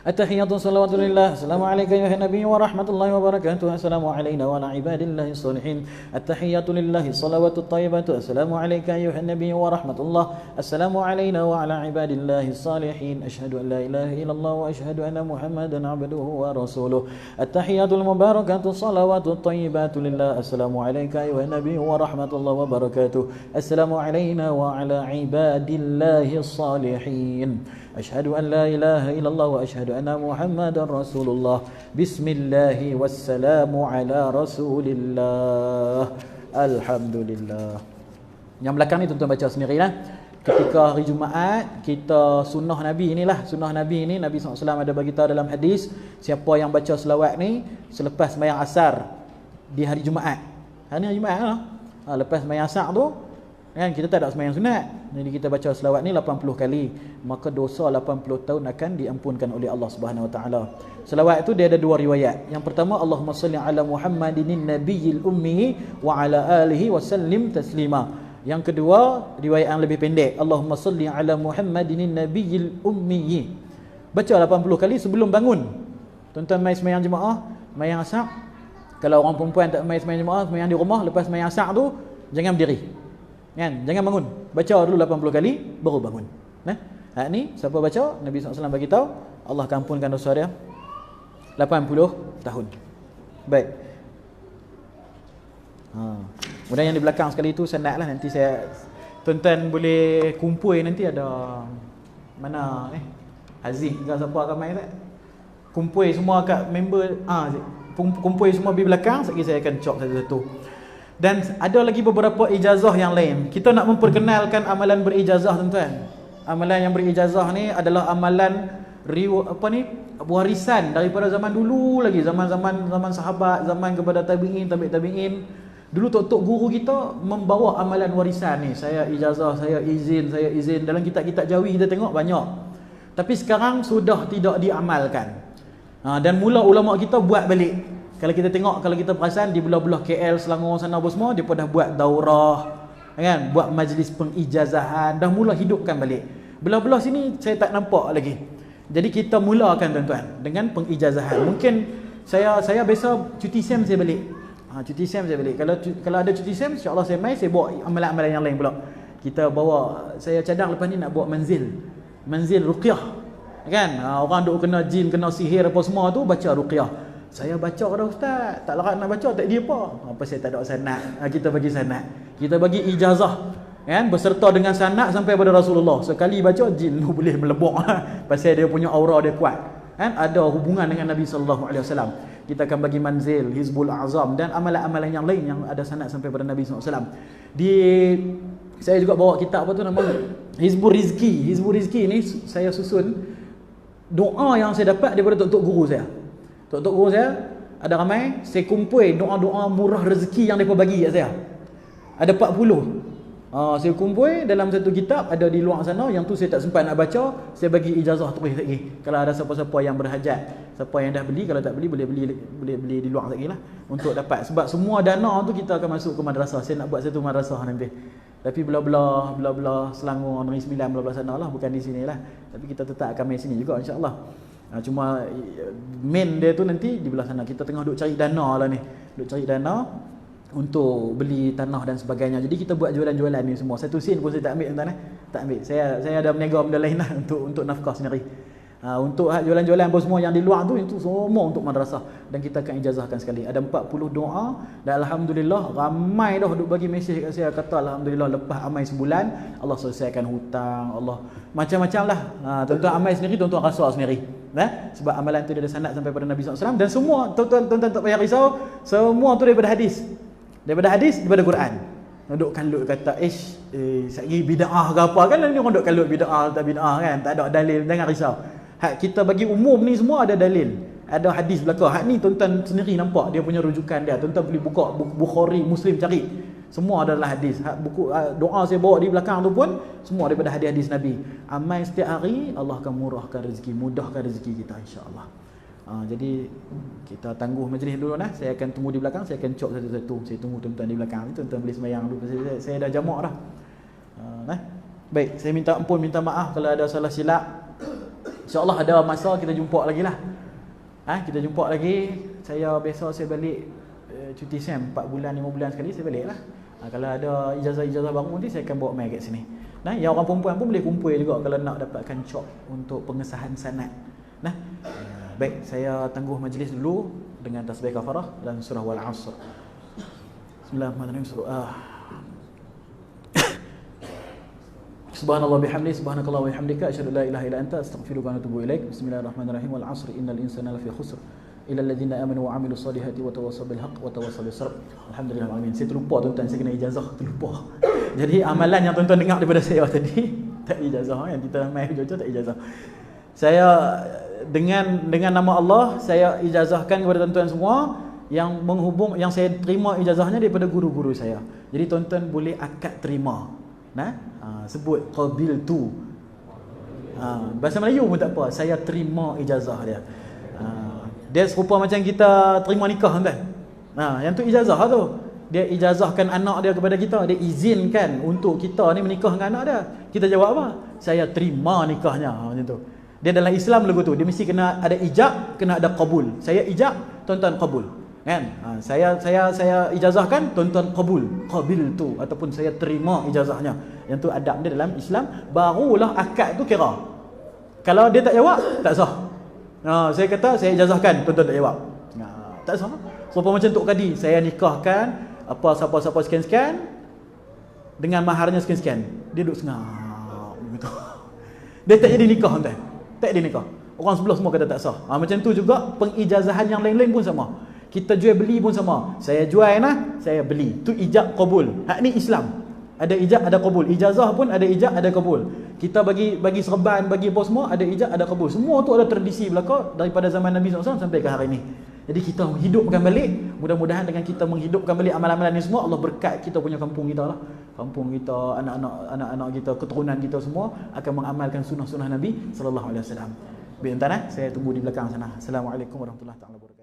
At-tahiyyatu salawatu lillah. Assalamu alayka ya nabiy wa rahmatullahi wa barakatuh. Assalamu alayna wa ala ibadillahi salihin. At-tahiyyatu lillahi salawatu thayyibatu. Assalamu alayka ya nabiy wa rahmatullah. Assalamu alayna wa ala ibadillahi salihin. Asyhadu an la ilaha illallah wa asyhadu anna Muhammadan abduhu wa rasuluh. At-tahiyyatu mubarakatuh salawatu thayyibatu lillah. Assalamu alayka ya nabiy wa rahmatullahi wa barakatuh. Assalamu alayna wa ala ibadillahi salihin. Asyhadu an la ilaha illallah wa asyhadu anna Muhammadan Rasulullah. Bismillahi wassalamu ala Rasulillah. Alhamdulillah. Yang belakang ni tuan-tuan baca sendiri lah. ketika hari Jumaat kita sunnah Nabi inilah, sunnah Nabi ini Nabi SAW ada bagi tahu dalam hadis, siapa yang baca selawat ni selepas sembahyang asar di hari Jumaat. Hari Jumaat lah. Lepas sembahyang asar tu kan kita tak ada sembahyang sunat. Jadi kita baca selawat ni 80 kali, maka dosa 80 tahun akan diampunkan oleh Allah Subhanahu Wa Taala. Selawat itu dia ada dua riwayat. Yang pertama, Allahumma salli ala Muhammadin nabiyil ummi wa ala alihi wa sallim taslima. Yang kedua, riwayat yang lebih pendek, Allahumma salli ala Muhammadin nabiyil ummi. Baca 80 kali sebelum bangun. Tuan-tuan mai sembahyang jemaah, sembahyang asar. Kalau orang perempuan tak mai sembahyang jemaah, sembahyang di rumah, lepas sembahyang asar tu jangan berdiri. Kan? Jangan bangun. Baca dulu 80 kali baru bangun. Nah, ni siapa baca, Nabi SAW bagi tahu Allah akan ampunkan dosa dia 80 tahun. Baik. Kemudian yang di belakang sekali itu sanadlah, nanti saya tuan-tuan boleh kumpul nanti ada mana Aziz ke siapa ramai tak? Kumpul semua kat member kumpul semua di belakang, sekali saya akan cop satu-satu. Dan ada lagi beberapa ijazah yang lain. Kita nak memperkenalkan amalan berijazah, tuan-tuan. Amalan yang berijazah ni adalah amalan warisan daripada zaman dulu lagi, zaman sahabat, zaman kepada tabi'in. Dulu tok-tok guru kita membawa amalan warisan ni. Saya ijazah, saya izin. Dalam kitab-kitab Jawi kita tengok banyak. Tapi sekarang sudah tidak diamalkan. Dan mula ulama kita buat balik. Kalau kita tengok, kalau kita perasan di belah-belah KL, Selangor sana apa semua, dia dah buat daurah, kan? Buat majlis pengijazahan, dah mula hidupkan balik. Belah-belah sini saya tak nampak lagi. Jadi kita mulakan, tuan-tuan, dengan pengijazahan. Mungkin saya biasa cuti SEM saya balik. Cuti SEM saya balik. Kalau ada cuti SEM, insya-Allah saya mai, saya bawa amalan-amalan yang lain pula. Kita bawa, saya cadang lepas ni nak bawa manzil ruqyah. Kan? Orang duk kena jin, kena sihir apa semua tu, baca ruqyah. Saya baca dah ustaz, tak larat nak baca, tak dia apa saya tak ada sanad. Kita bagi sanad, kita bagi ijazah, kan, berserta dengan sanad sampai pada Rasulullah. Sekali baca jin boleh melebok pasal dia punya aura dia kuat, kan, ada hubungan dengan Nabi sallallahu alaihi wasallam. Kita akan bagi manzil, hizbul azam dan amalan-amalan yang lain yang ada sanad sampai pada Nabi sallallahu alaihi wasallam. Saya juga bawa kitab apa tu nama Hizbul Rizki. Hizbul Rizki ni saya susun doa yang saya dapat daripada tok-tok guru saya. Tok-tok guru saya ada ramai, saya kumpul doa-doa murah rezeki yang mereka bagi kat saya. Ada 40. Saya kumpul dalam satu kitab, ada di luar sana, yang tu saya tak sempat nak baca, saya bagi ijazah tulis lagi. Kalau ada siapa-siapa yang berhajat, siapa yang dah beli, kalau tak beli boleh beli di luar lagi lah untuk dapat. Sebab semua dana tu kita akan masuk ke madrasah. Saya nak buat satu madrasah nanti. Tapi belah-belah Selangor, Negeri Sembilan, belah-belah sana lah, bukan di sini lah. Tapi kita tetap akan main sini juga insya-Allah. Cuma main dia tu nanti di belah sana. Kita tengah duk cari dana lah ni. Duk cari dana untuk beli tanah dan sebagainya. Jadi kita buat jualan-jualan ni semua. Satu sen pun saya tak ambil, tuan-tuan. Tak ambil. Saya ada berniaga benda lain lah untuk nafkah sendiri. Untuk jualan-jualan apa semua yang di luar tu, itu semua untuk madrasah. Dan kita akan ijazahkan sekali. Ada 40 doa. Dan Alhamdulillah ramai dah duk bagi mesej kat saya, kata Alhamdulillah lepas amai sebulan Allah selesaikan hutang, Allah macam-macam lah. Tuan-tuan amai sendiri, tuan-tuan rasa sendiri. Sebab amalan tu dia ada sanad sampai pada Nabi SAW. Dan semua, tuan-tuan tak payah risau, semua tu daripada hadis. Daripada Quran. Duk kalut kata sagi bid'ah ke apa kan, ni orang duk kalut bid'ah tak bid'ah kan, tak ada dalil, jangan risau. Kita bagi umum ni semua ada dalil, ada hadis belakang. Ni tuan-tuan sendiri nampak dia punya rujukan dia. Tuan-tuan boleh buka Bukhari, Muslim, cari. Semua adalah hadis. Buku doa saya bawa di belakang tu pun semua daripada hadis-hadis Nabi. Amal setiap hari, Allah akan murahkan rezeki, mudahkan rezeki kita insya-Allah. Jadi kita tangguh majlis dulu lah. Saya akan tunggu di belakang, saya akan cop satu-satu. Saya tunggu tuan-tuan di belakang. Tuan-tuan boleh sembahyang dulu. Saya dah jamak dah. Baik, saya minta ampun, minta maaf kalau ada salah silap. InsyaAllah ada masa kita jumpa lagi lah. Kita jumpa lagi. Saya biasa saya balik cuti SEM 4 bulan 5 bulan sekali saya balik lah. Kalau ada ijazah-ijazah baru nanti saya akan bawa mai kat sini. Yang orang perempuan pun boleh kumpul juga kalau nak dapatkan cop untuk pengesahan sanad. Baik, saya tangguh majlis dulu dengan tasbih kafarah dan surah Wal Asr. Bismillahirrahmanirrahim. Subhanallah bihamdi, subhanakallah wa bihamdika, asyhadu an la ilaha illa anta, astaghfiruka wa atubu ilaik. Bismillahirrahmanirrahim. Wal 'asri innal insana lafi khusr illa alladhina amanu wa 'amilus solihati wa tawassaw bil haqq wa tawassaw bis sabr. Alhamdulillah alamin. Saya terlupa tuan-tuan, saya kena ijazah, terlupa. Jadi amalan yang tuan-tuan dengar daripada saya tadi tak ijazah, yang kita main hujah tak ijazah. Saya dengan nama Allah saya ijazahkan kepada tuan-tuan semua yang menghubung, yang saya terima ijazahnya daripada guru-guru saya. Jadi tuan-tuan boleh akad terima. Sebut qabiltu. Bahasa Melayu pun tak apa, saya terima ijazah dia. Dia serupa macam kita terima nikah kan. Yang tu ijazah tu. Dia ijazahkan anak dia kepada kita, dia izinkan untuk kita ni menikah dengan anak dia. Kita jawab apa? Saya terima nikahnya, macam tu. Dia dalam Islam lagu tu, dia mesti kena ada ijab, kena ada qabul. Saya ijab, tuan-tuan qabul. Kan? Saya ijazahkan, tuan-tuan qabul. Qabil tu ataupun saya terima ijazahnya. Yang tu adab dia dalam Islam, barulah akad tu kira. Kalau dia tak jawab, tak sah. Saya kata saya ijazahkan, tuan-tuan tak jawab. Tak sah. So macam Tok Kadi, saya nikahkan apa siapa-siapa sekian-sekian dengan maharnya sekian-sekian. Dia duduk sengap begitu. Dia tak jadi nikah tuan. Tak jadi nikah. Orang sebelah semua kata tak sah. Macam tu juga pengijazahan yang lain-lain pun sama. Kita jual beli pun sama. Saya jual saya beli. Tu ijab qabul. Hak ni Islam. Ada ijab, ada qabul. Ijazah pun ada ijab, ada qabul. Kita bagi serban, bagi apa semua, ada ijab, ada qabul. Semua tu ada tradisi belaka daripada zaman Nabi SAW sampai ke hari ini. Jadi kita hidupkan balik. Mudah-mudahan dengan kita menghidupkan balik amalan-amalan ni semua, Allah berkat kita punya kampung kita lah. Kampung kita, anak-anak kita, keturunan kita semua akan mengamalkan sunnah-sunnah Nabi sallallahu alaihi wasallam. Baik tuan-tuan, saya tunggu di belakang sana. Assalamualaikum warahmatullahi wabarakatuh.